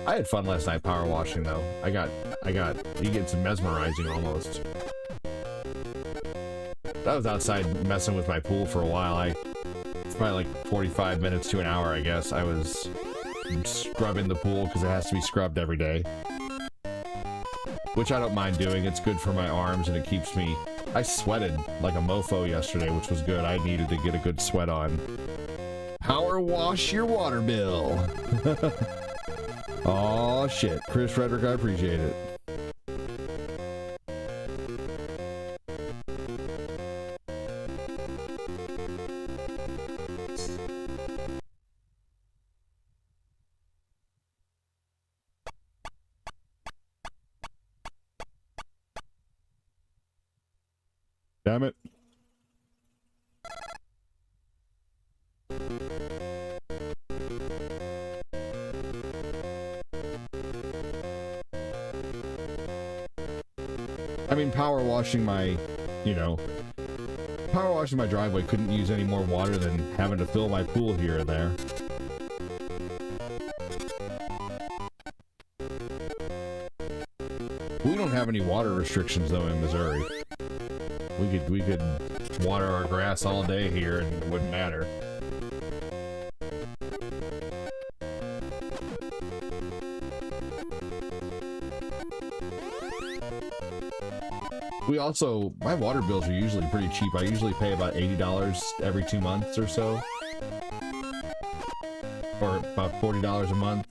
I had fun last night power washing though. You get some mesmerizing almost. I was outside messing with my pool for a while. It's probably like 45 minutes to an hour, I guess. I was scrubbing the pool because it has to be scrubbed every day. Which I don't mind doing. It's good for my arms and it keeps me... I sweated like a mofo yesterday, which was good. I needed to get a good sweat on. Power wash your water bill. Oh shit. Chris Frederick, I appreciate it. Damn it. I mean, power washing my driveway couldn't use any more water than having to fill my pool here and there. We don't have any water restrictions though in Missouri. We could water our grass all day here and it wouldn't matter. We also, my water bills are usually pretty cheap. I usually pay about $80 every 2 months or so. Or about $40 a month.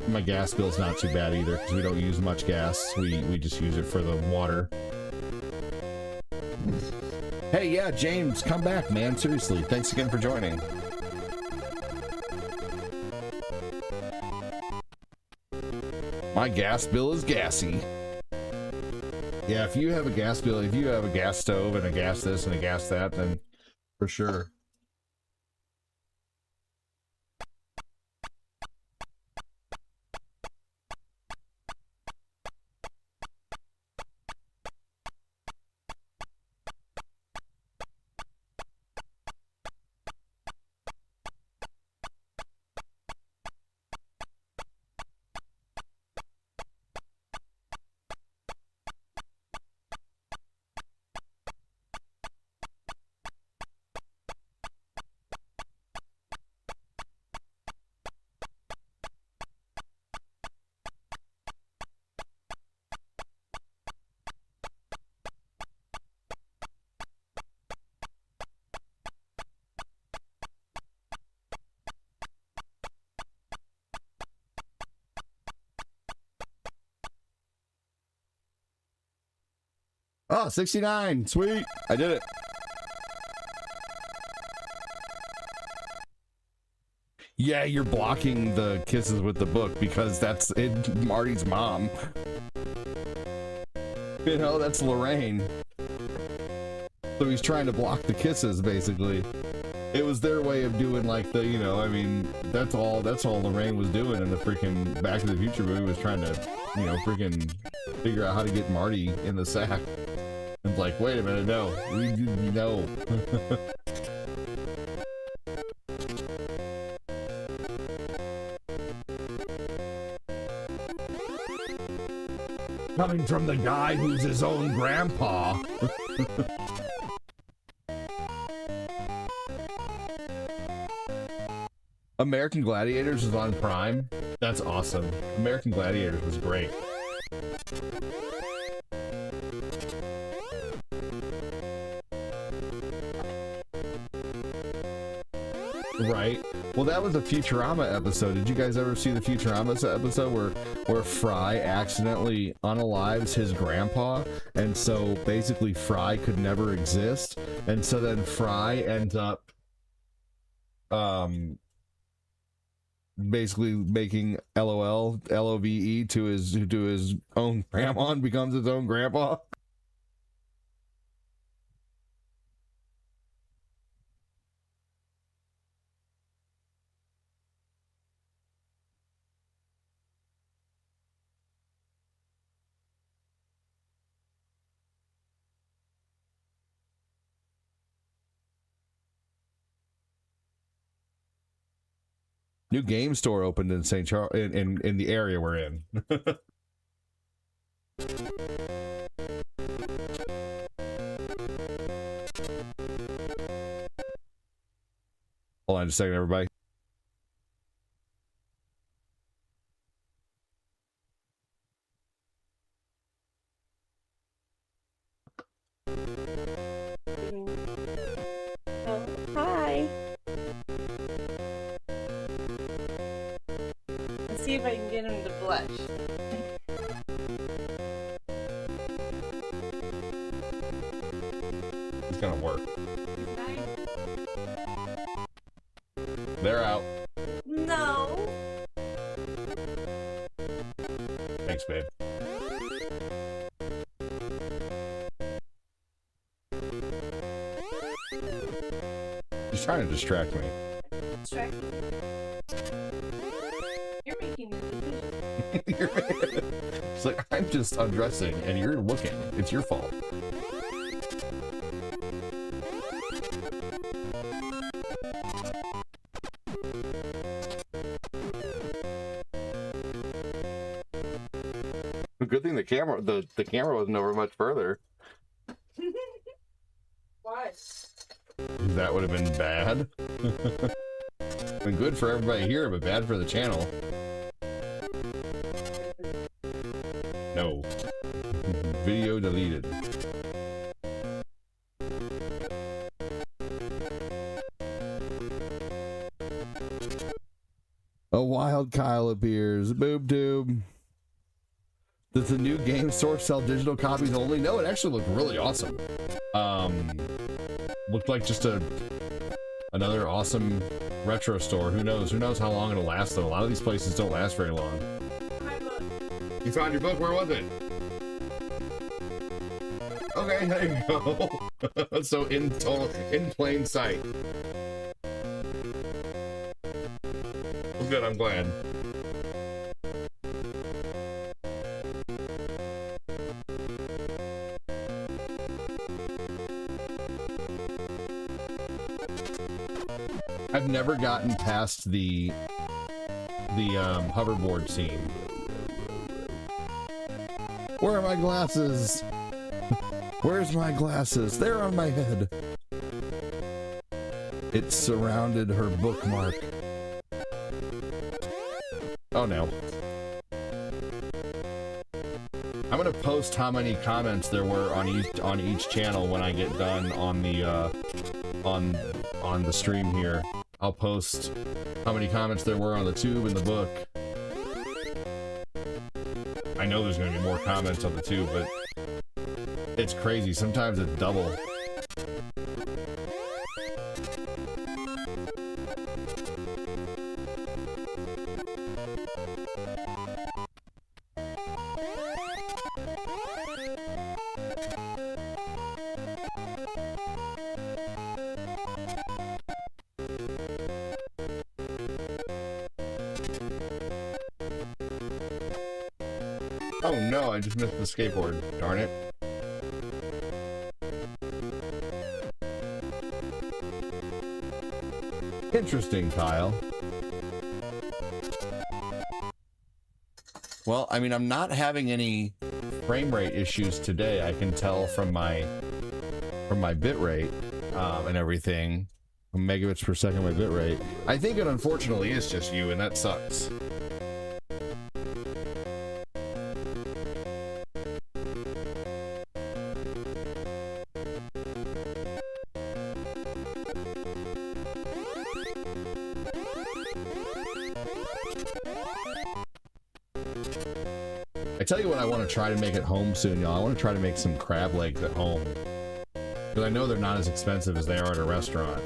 My gas bill's not too bad either because we don't use much gas. We just use it for the water. Hey, yeah, James, come back, man. Seriously, thanks again for joining. My gas bill is gassy. Yeah, if you have a gas bill, if you have a gas stove and a gas this and a gas that, then for sure. Oh, 69. Sweet. I did it. Yeah, you're blocking the kisses with the book because that's Marty's mom. You know, that's Lorraine. So he's trying to block the kisses, basically. It was their way of doing like the, you know, I mean, that's all Lorraine was doing in the freaking Back to the Future movie, was trying to, you know, freaking figure out how to get Marty in the sack. It's like, wait a minute, no. No. Coming from the guy who's his own grandpa. American Gladiators is on Prime. That's awesome. American Gladiators was great. Right. Well, that was a Futurama episode. Did you guys ever see the Futurama episode where Fry accidentally unalives his grandpa, and so basically Fry could never exist, and so then Fry ends up basically making LOL LOVE to his own grandma and becomes his own grandpa. New game store opened in St. Charles in the area we're in. Hold on just a second, everybody. Oh, hi. Let's see if I can get him to blush. It's gonna work. They're out. No. Thanks, babe. He's trying to distract me. Distract me. You're making me It's like, I'm just undressing and you're looking. It's your fault. Good thing the camera wasn't over much further. Why? That would have been bad. Been good for everybody here, but bad for the channel. No. Video deleted. A wild Kyle appears. Boob tube. Does the new game store sell digital copies only? No, it actually looked really awesome. Looked like just another awesome retro store. Who knows? Who knows how long it'll last, though? A lot of these places don't last very long. My book. You found your book? Where was it? Okay, there you go. So in plain sight. Well, good, I'm glad. I've never gotten past the hoverboard scene. Where are my glasses? Where's my glasses? They're on my head. It surrounded her bookmark. Oh no. I'm gonna post how many comments there were on each channel when I get done on the on the stream here. I'll post how many comments there were on the tube and the book. I know there's gonna be more comments on the tube, but it's crazy. Sometimes it's double. Oh no, I just missed the skateboard. Darn it. Interesting, Kyle. Well, I mean, I'm not having any frame rate issues today. I can tell from my bit rate and everything. Megabits per second my bit rate. I think it unfortunately is just you, and that sucks. I tell you what, I want to try to make at home soon, y'all. I want to try to make some crab legs at home. Because I know they're not as expensive as they are at a restaurant.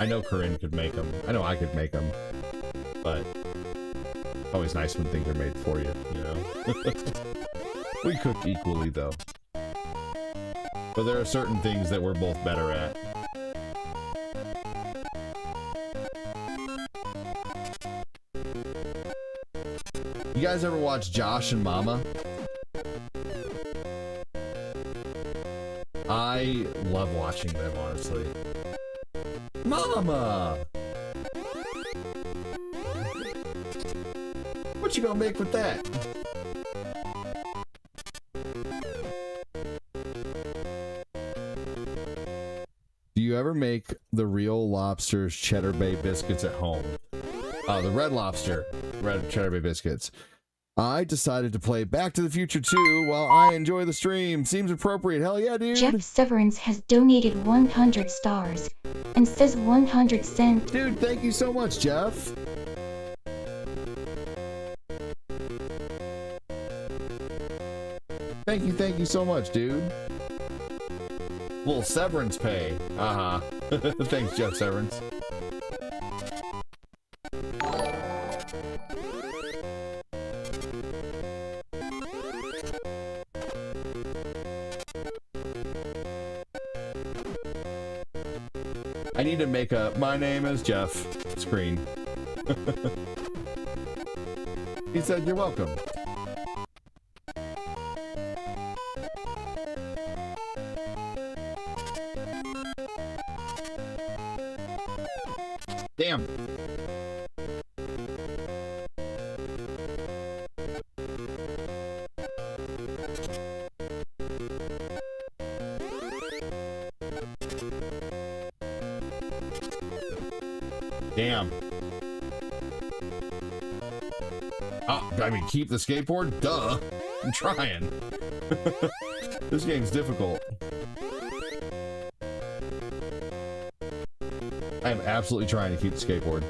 I know Corinne could make them. I know I could make them. But it's always nice when things are made for you, you know? We cook equally, though. But there are certain things that we're both better at. You guys ever watch Josh and Mama? I love watching them, honestly. Mama! What you gonna make with that? Do you ever make the real Lobster's Cheddar Bay biscuits at home? The Red Lobster Red Cheddar Bay biscuits. I decided to play Back to the Future 2 while I enjoy the stream. Seems appropriate. Hell yeah, dude. Jeff Severance has donated 100 stars and says 100 cents. Dude, thank you so much, Jeff. Thank you so much, dude. Little severance pay. Uh-huh. Thanks, Jeff Severance. I need to make a "My name is Jeff" screen. He said, "You're welcome." Damn. Damn. Oh, I mean, keep the skateboard? Duh. I'm trying. This game's difficult. I am absolutely trying to keep the skateboard.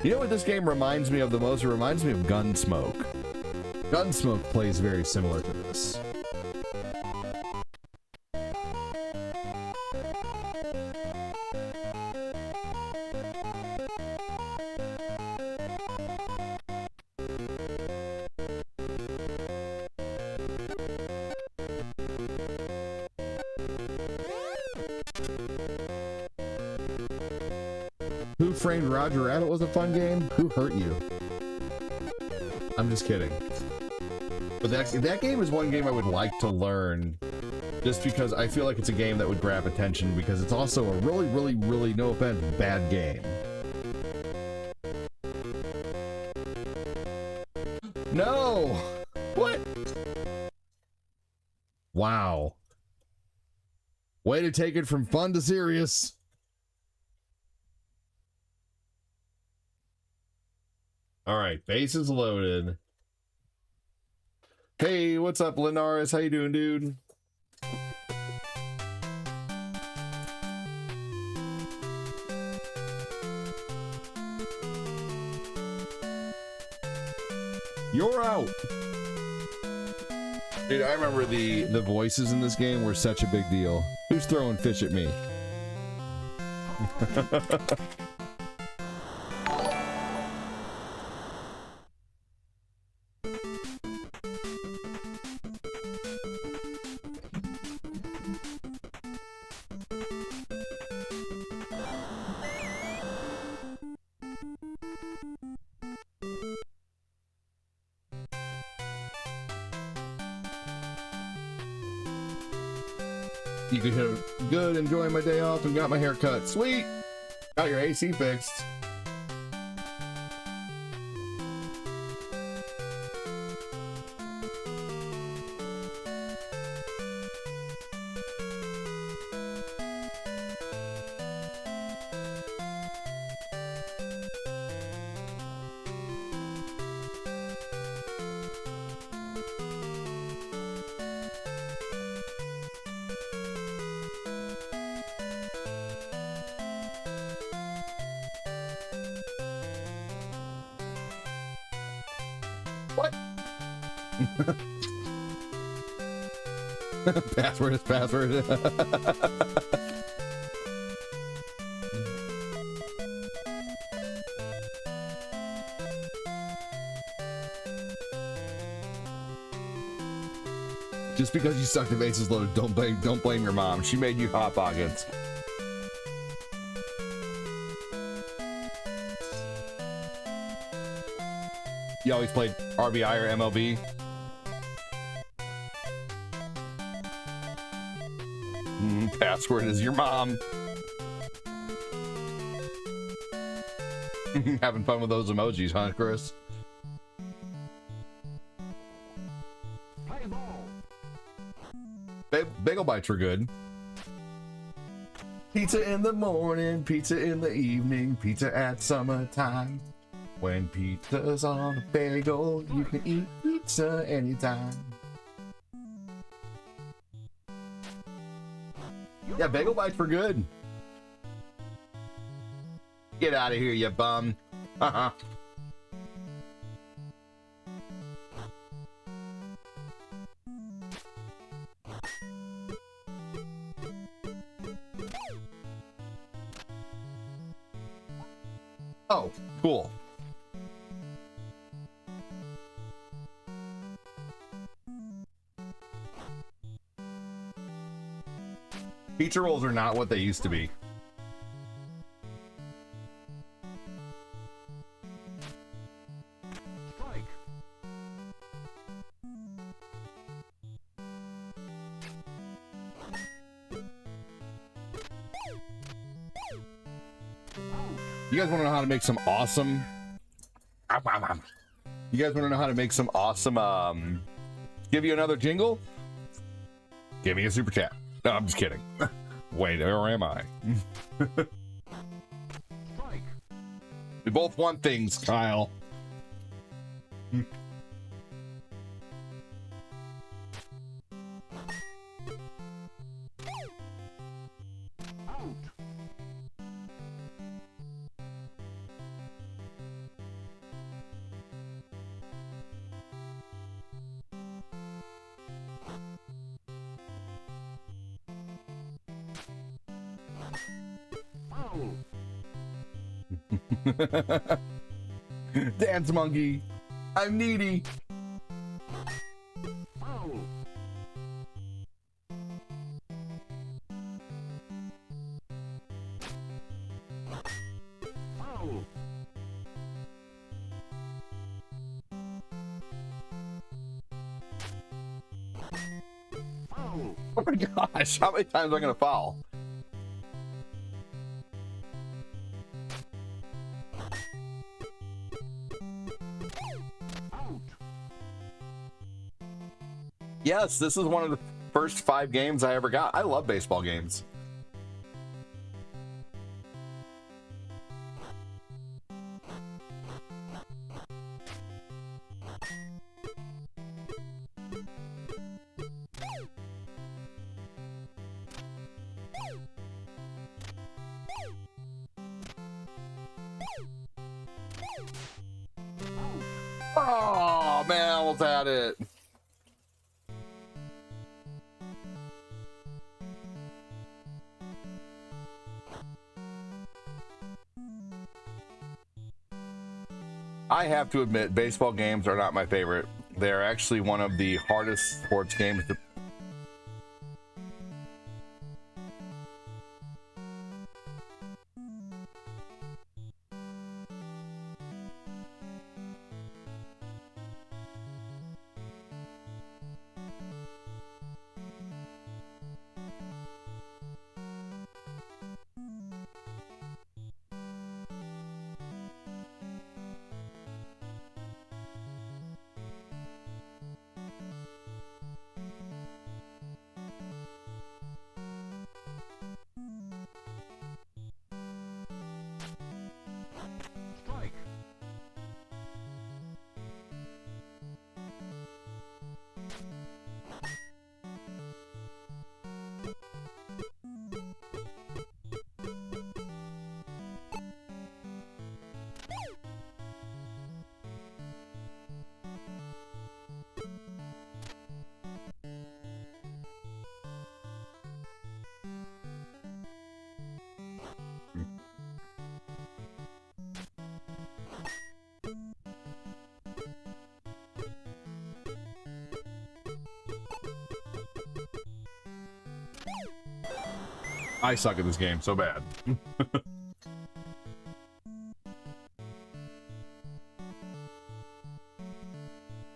You know what this game reminds me of the most? It reminds me of Gunsmoke. Gunsmoke plays very similar to this. Who Framed Roger Rabbit was a fun game? Who hurt you? I'm just kidding. But that game is one game I would like to learn, just because I feel like it's a game that would grab attention, because it's also a really, really, really, no offense, bad game. No! What? Wow. Way to take it from fun to serious. All right, base is loaded. Hey, what's up, Linaris? How you doing, dude? You're out. Dude, I remember the voices in this game were such a big deal. Who's throwing fish at me? You could have good, enjoying my day off and got my hair cut. Sweet! Got your AC fixed. What? Password is password. Just because you sucked at bases loaded, don't blame your mom. She made you hot pockets. You always played RBI or MLB? Password is your mom. Having fun with those emojis, huh, Chris? Bagel bites were good. Pizza in the morning, pizza in the evening, pizza at summertime. When pizza's on a bagel, you can eat pizza anytime. Yeah, bagel bites were good. Get out of here, you bum. Oh, cool. Pizza rolls are not what they used to be. You guys want to know how to make some awesome? You guys want to know how to make some awesome? Give you another jingle? Give me a super chat. No, I'm just kidding. Wait, or am I? We both want things, Kyle. Dance monkey. I'm needy. Oh my gosh, how many times am I gonna foul? Yes, this is one of the first 5 games I ever got. I love baseball games. Oh man, I almost had it. I have to admit, baseball games are not my favorite. They're actually one of the hardest sports games to... I suck at this game so bad.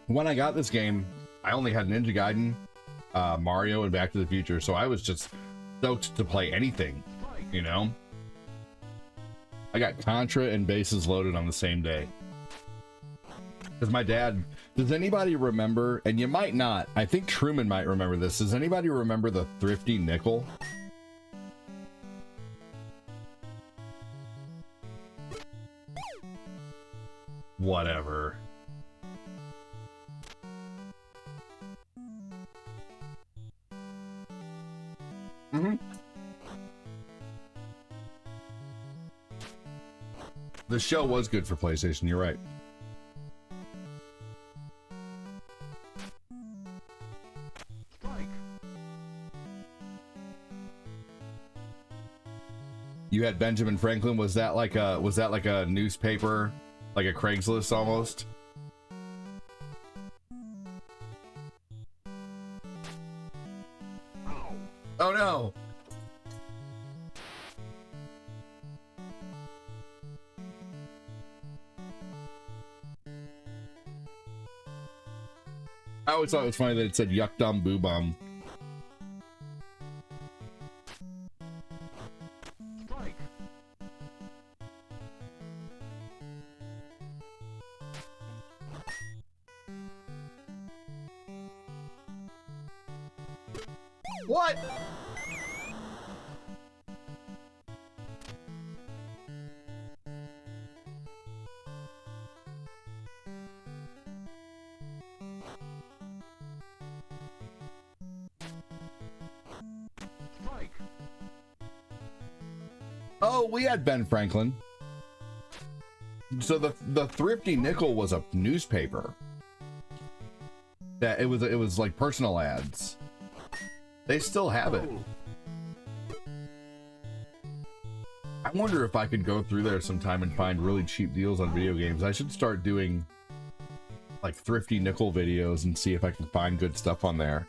When I got this game, I only had Ninja Gaiden, Mario, and Back to the Future, so I was just stoked to play anything, you know? I got Contra and Bases Loaded on the same day. Because my dad, does anybody remember, and you might not, I think Truman might remember this, does anybody remember the Thrifty Nickel? Whatever. The show was good for PlayStation, you're right. You had Benjamin Franklin. Was that like a newspaper, like a Craigslist almost? Oh no. I always thought it was funny that it said yuck dum boo bum. What? Oh, we had Ben Franklin. So the Thrifty Nickel was a newspaper. That it was like personal ads. They still have it. I wonder if I could go through there sometime and find really cheap deals on video games. I should start doing like Thrifty Nickel videos and see if I can find good stuff on there.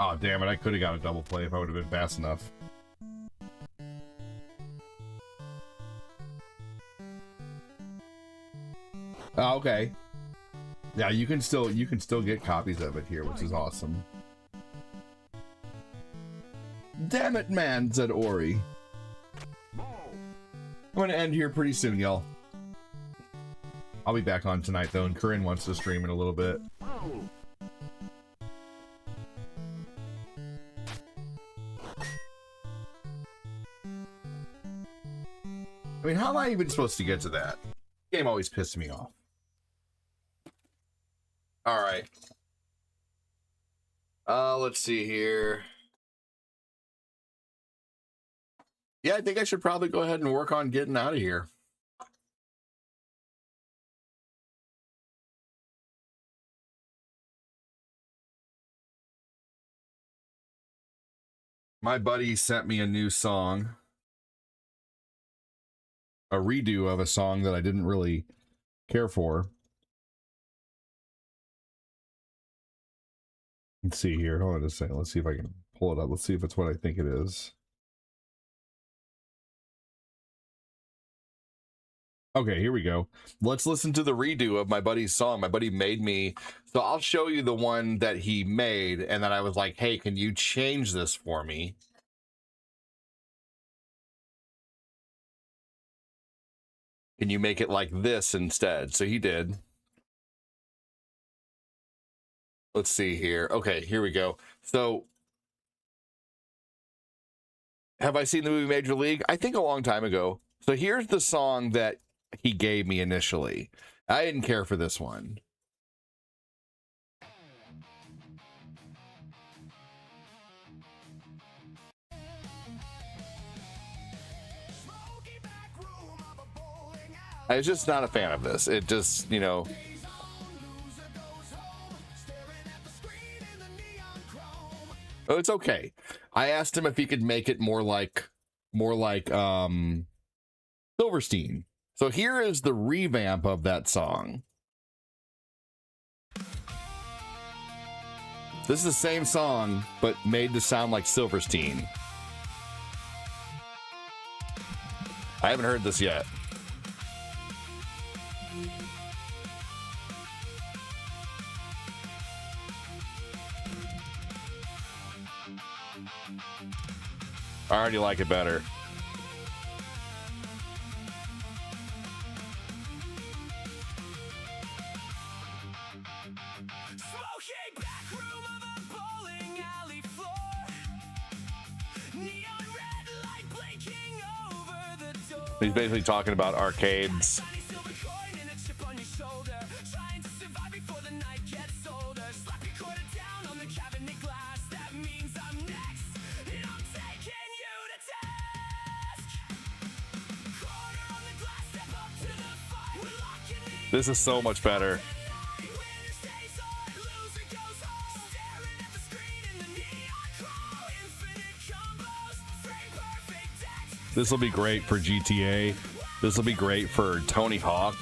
Oh, damn it. I could have got a double play if I would have been fast enough. Oh, okay. Yeah, you can still get copies of it here, which is awesome. Damn it, man, said Ori. I'm going to end here pretty soon, y'all. I'll be back on tonight, though, and Corinne wants to stream in a little bit. I mean, how am I even supposed to get to that? Game always pissed me off. All right. Let's see here. Yeah, I think I should probably go ahead and work on getting out of here. My buddy sent me a new song. A redo of a song that I didn't really care for. Let's see here. Hold on a second. Let's see if I can pull it up. Let's see if it's what I think it is. Okay, here we go. Let's listen to the redo of my buddy's song. My buddy made me. So I'll show you the one that he made. And then I was like, hey, can you change this for me? Can you make it like this instead? So he did. Let's see here. Okay, here we go. So, have I seen the movie Major League? I think a long time ago. So here's the song that he gave me initially. I didn't care for this one. I was just not a fan of this. It just, you know. Oh, it's okay. I asked him if he could make it more like Silverstein. So here is the revamp of that song. This is the same song, but made to sound like Silverstein. I haven't heard this yet. I already like it better. He's basically talking about arcades. This is so much better. This will be great for GTA. This will be great for Tony Hawk.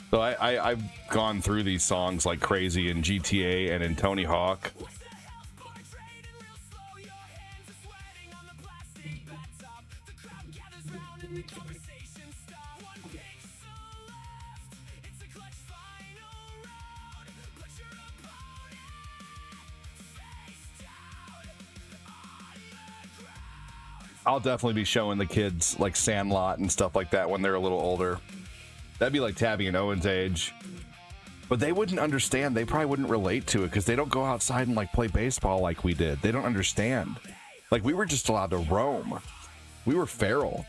So I've gone through these songs like crazy in GTA and in Tony Hawk. I'll definitely be showing the kids like Sandlot and stuff like that when they're a little older. That'd be like Tabby and Owen's age. But they wouldn't understand. They probably wouldn't relate to it because they don't go outside and like play baseball like we did. They don't understand. Like we were just allowed to roam. We were feral.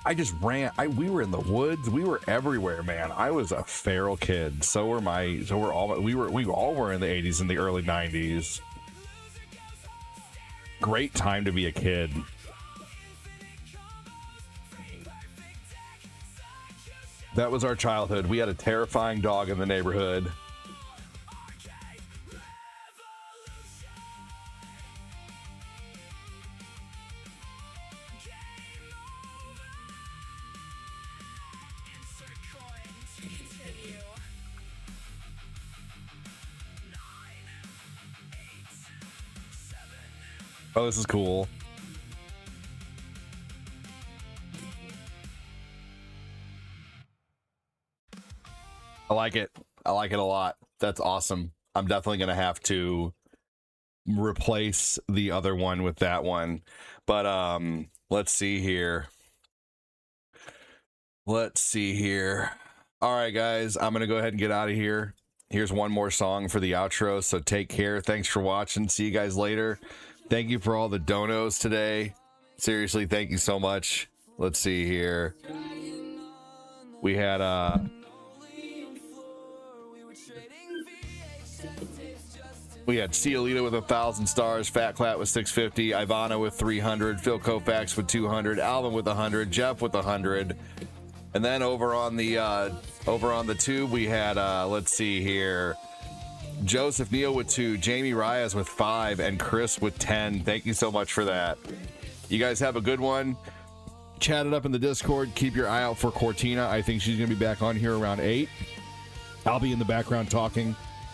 I just ran. We were in the woods. We were everywhere, man. I was a feral kid. So were we all were in the 80s and the early 90s. Great time to be a kid. That was our childhood. We had a terrifying dog in the neighborhood. Oh, this is cool. I like it. I like it a lot. That's awesome. I'm definitely going to have to replace the other one with that one. But let's see here. Let's see here. All right, guys, I'm going to go ahead and get out of here. Here's one more song for the outro. So take care. Thanks for watching. See you guys later. Thank you for all the donos today. Seriously, thank you so much. Let's see here. We had Ciolita with 1,000 stars, Fat Clat with 650, Ivana with 300, Phil Kofax with 200, Alvin with 100, Jeff with 100. And then over on the tube we had let's see here. Joseph Neal with 2, Jamie Reyes with 5, and Chris with 10. Thank you so much for that. You guys have a good one. Chat it up in the Discord. Keep your eye out for Cortina. I think she's going to be back on here around 8. I'll be in the background talking,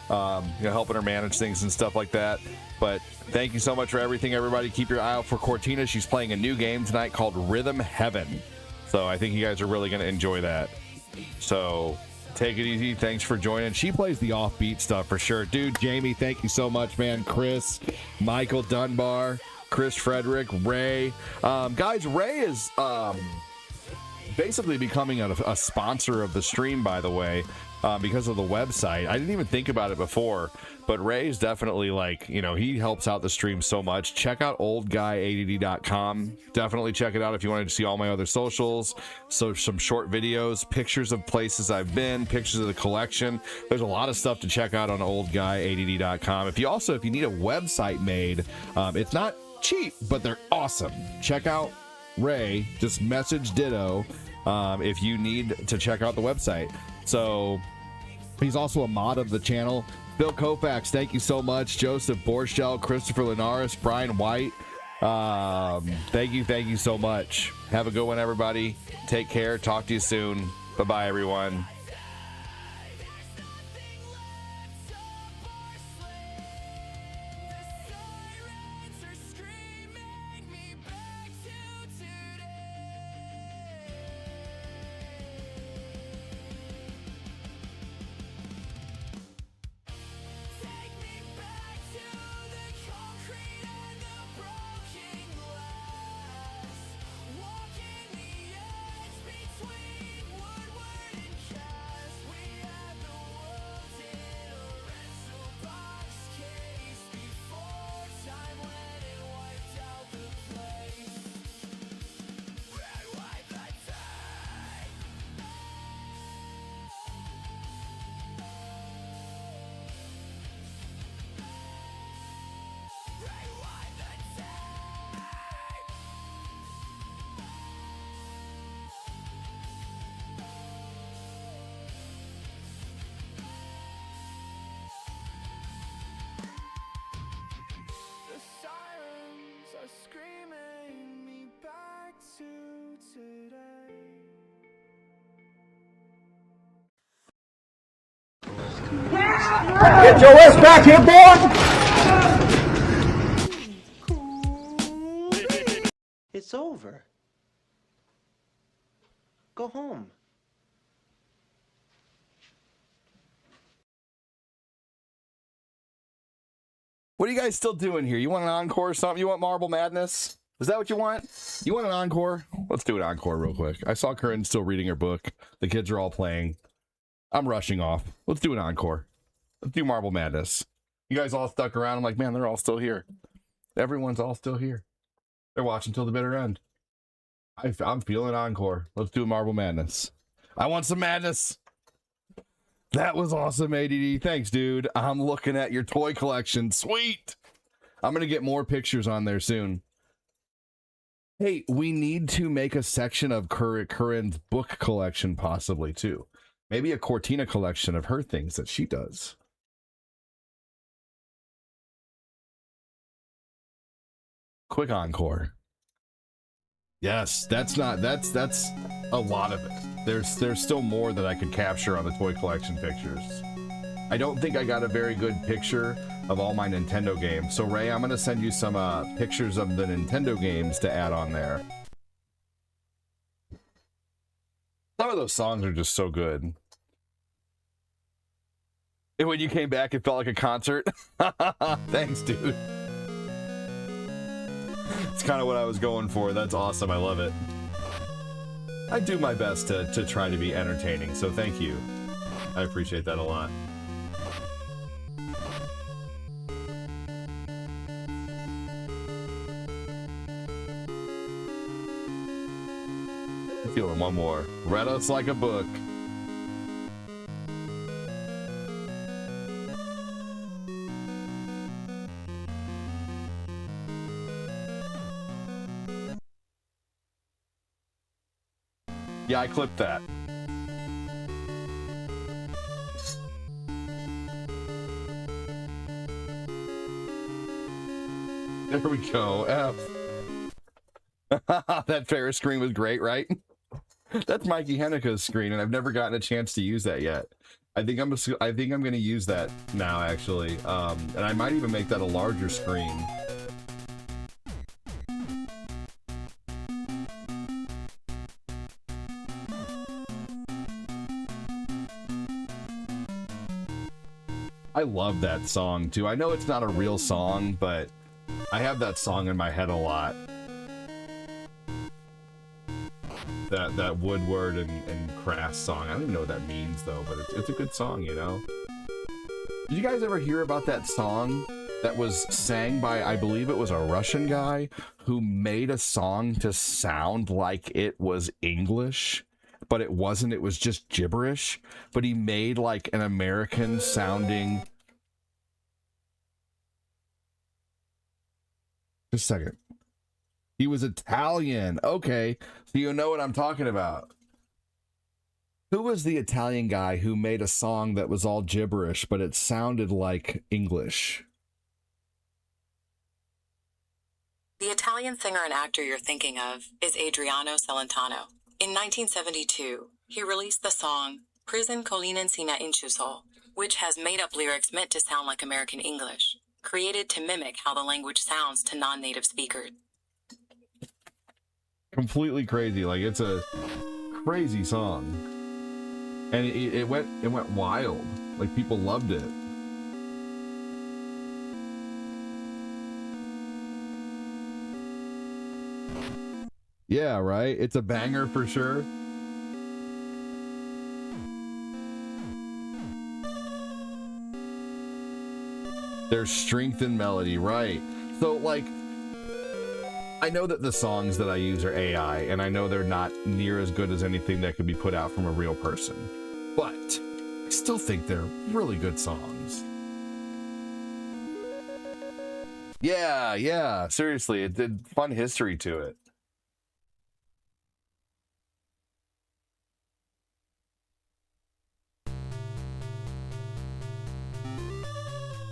helping her manage things and stuff like that. But thank you so much for everything, everybody. Keep your eye out for Cortina. She's playing a new game tonight called Rhythm Heaven. So I think you guys are really going to enjoy that. So take it easy. Thanks for joining. She plays the offbeat stuff for sure. Dude, Jamie, thank you so much, man. Chris, Michael Dunbar, Chris Frederick, Ray. Guys, Ray is basically becoming a sponsor of the stream, by the way, because of the website. I didn't even think about it before, but Ray's definitely he helps out the stream so much. Check out oldguyadd.com. Definitely check it out if you wanted to see all my other socials. So some short videos, pictures of places I've been, pictures of the collection. There's a lot of stuff to check out on oldguyadd.com. If you need a website made, it's not cheap, but they're awesome. Check out Ray, just message Ditto if you need to check out the website. So he's also a mod of the channel. Bill Koufax, thank you so much. Joseph Borschel, Christopher Linares, Brian White. Thank you so much. Have a good one, everybody. Take care. Talk to you soon. Bye-bye, everyone. Get your ass back here, boy! It's over. Go home. What are you guys still doing here? You want an encore or something? You want Marble Madness? Is that what you want? You want an encore? Let's do an encore real quick. I saw Corinne still reading her book. The kids are all playing. I'm rushing off. Let's do an encore. Let's do Marble Madness. You guys all stuck around. I'm like, man, they're all still here. Everyone's all still here. They're watching till the bitter end. I'm feeling encore. Let's do Marble Madness. I want some madness. That was awesome, ADD. Thanks, dude. I'm looking at your toy collection. Sweet. I'm going to get more pictures on there soon. Hey, we need to make a section of Corinne's book collection possibly, too. Maybe a Cortina collection of her things that she does. Quick encore. Yes, that's a lot of it. There's still more that I could capture on the toy collection pictures. I don't think I got a very good picture of all my Nintendo games. So Ray, I'm gonna send you some pictures of the Nintendo games to add on there. Some of those songs are just so good. And when you came back, it felt like a concert. Thanks, dude. It's kind of what I was going for. That's awesome. I love it. I do my best to try to be entertaining, so thank you. I appreciate that a lot. I'm feeling one more. Read us like a book. Yeah, I clipped that. There we go. F. That Ferris screen was great, right? That's Mikey Hennica's screen, and I've never gotten a chance to use that yet. I think I'm going to use that now, actually, and I might even make that a larger screen. I love that song too. I know it's not a real song, but I have that song in my head a lot. That Woodward and Crass song. I don't even know what that means though, but it's a good song, you know? Did you guys ever hear about that song that was sang by, I believe it was a Russian guy who made a song to sound like it was English? But it wasn't, it was just gibberish. But he made like an American sounding... Just a second. He was Italian. Okay, so you know what I'm talking about. Who was the Italian guy who made a song that was all gibberish, but it sounded like English? The Italian singer and actor you're thinking of is Adriano Celentano. In 1972, he released the song Prison Collinencina Inchuso, which has made-up lyrics meant to sound like American English, created to mimic how the language sounds to non-native speakers. Completely crazy. Like, it's a crazy song. And it went wild. Like, people loved it. Yeah, right? It's a banger for sure. There's strength in melody, right? So, like, I know that the songs that I use are AI, and I know they're not near as good as anything that could be put out from a real person. But I still think they're really good songs. Yeah, seriously, it did fun history to it.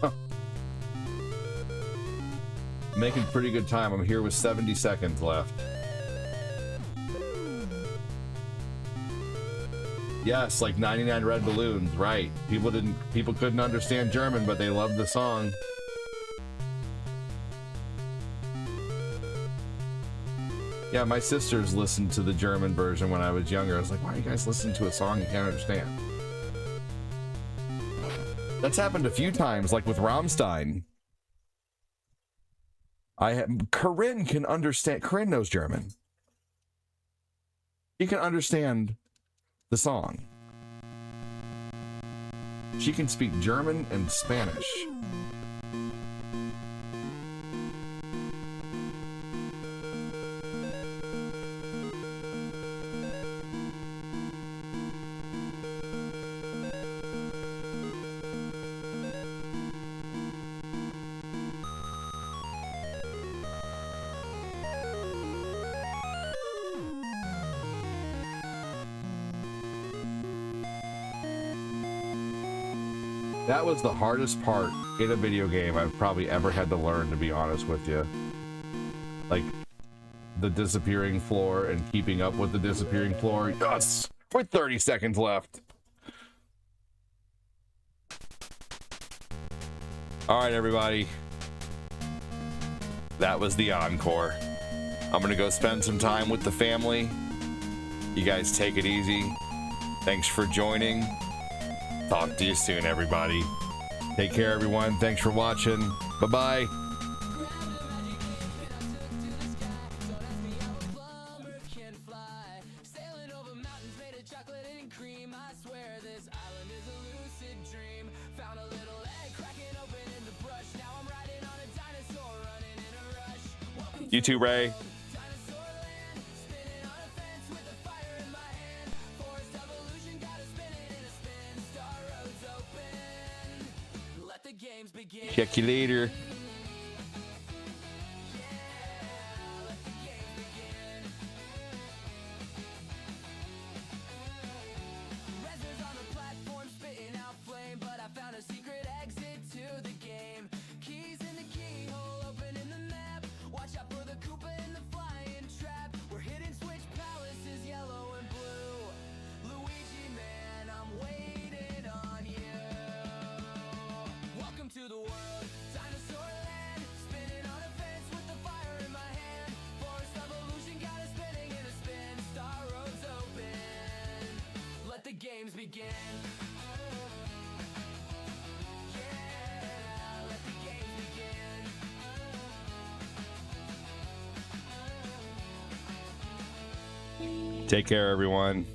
Huh. Making pretty good time. I'm here with 70 seconds left. Yes, like 99 red balloons, right. People couldn't understand German, but they loved the song. Yeah, my sisters listened to the German version when I was younger. I was like, why are you guys listening to a song you can't understand? That's happened a few times, like with Rammstein. Corinne can understand. Corinne knows German. She can understand the song. She can speak German and Spanish. That was the hardest part in a video game I've probably ever had to learn, to be honest with you. Like, the disappearing floor and keeping up with the disappearing floor. Yes! With 30 seconds left. Alright, everybody. That was the encore. I'm gonna go spend some time with the family. You guys take it easy. Thanks for joining. Talk to you soon, everybody. Take care, everyone. Thanks for watching. Bye-bye. You too, Ray. Check you later. Games begin. Take care, everyone.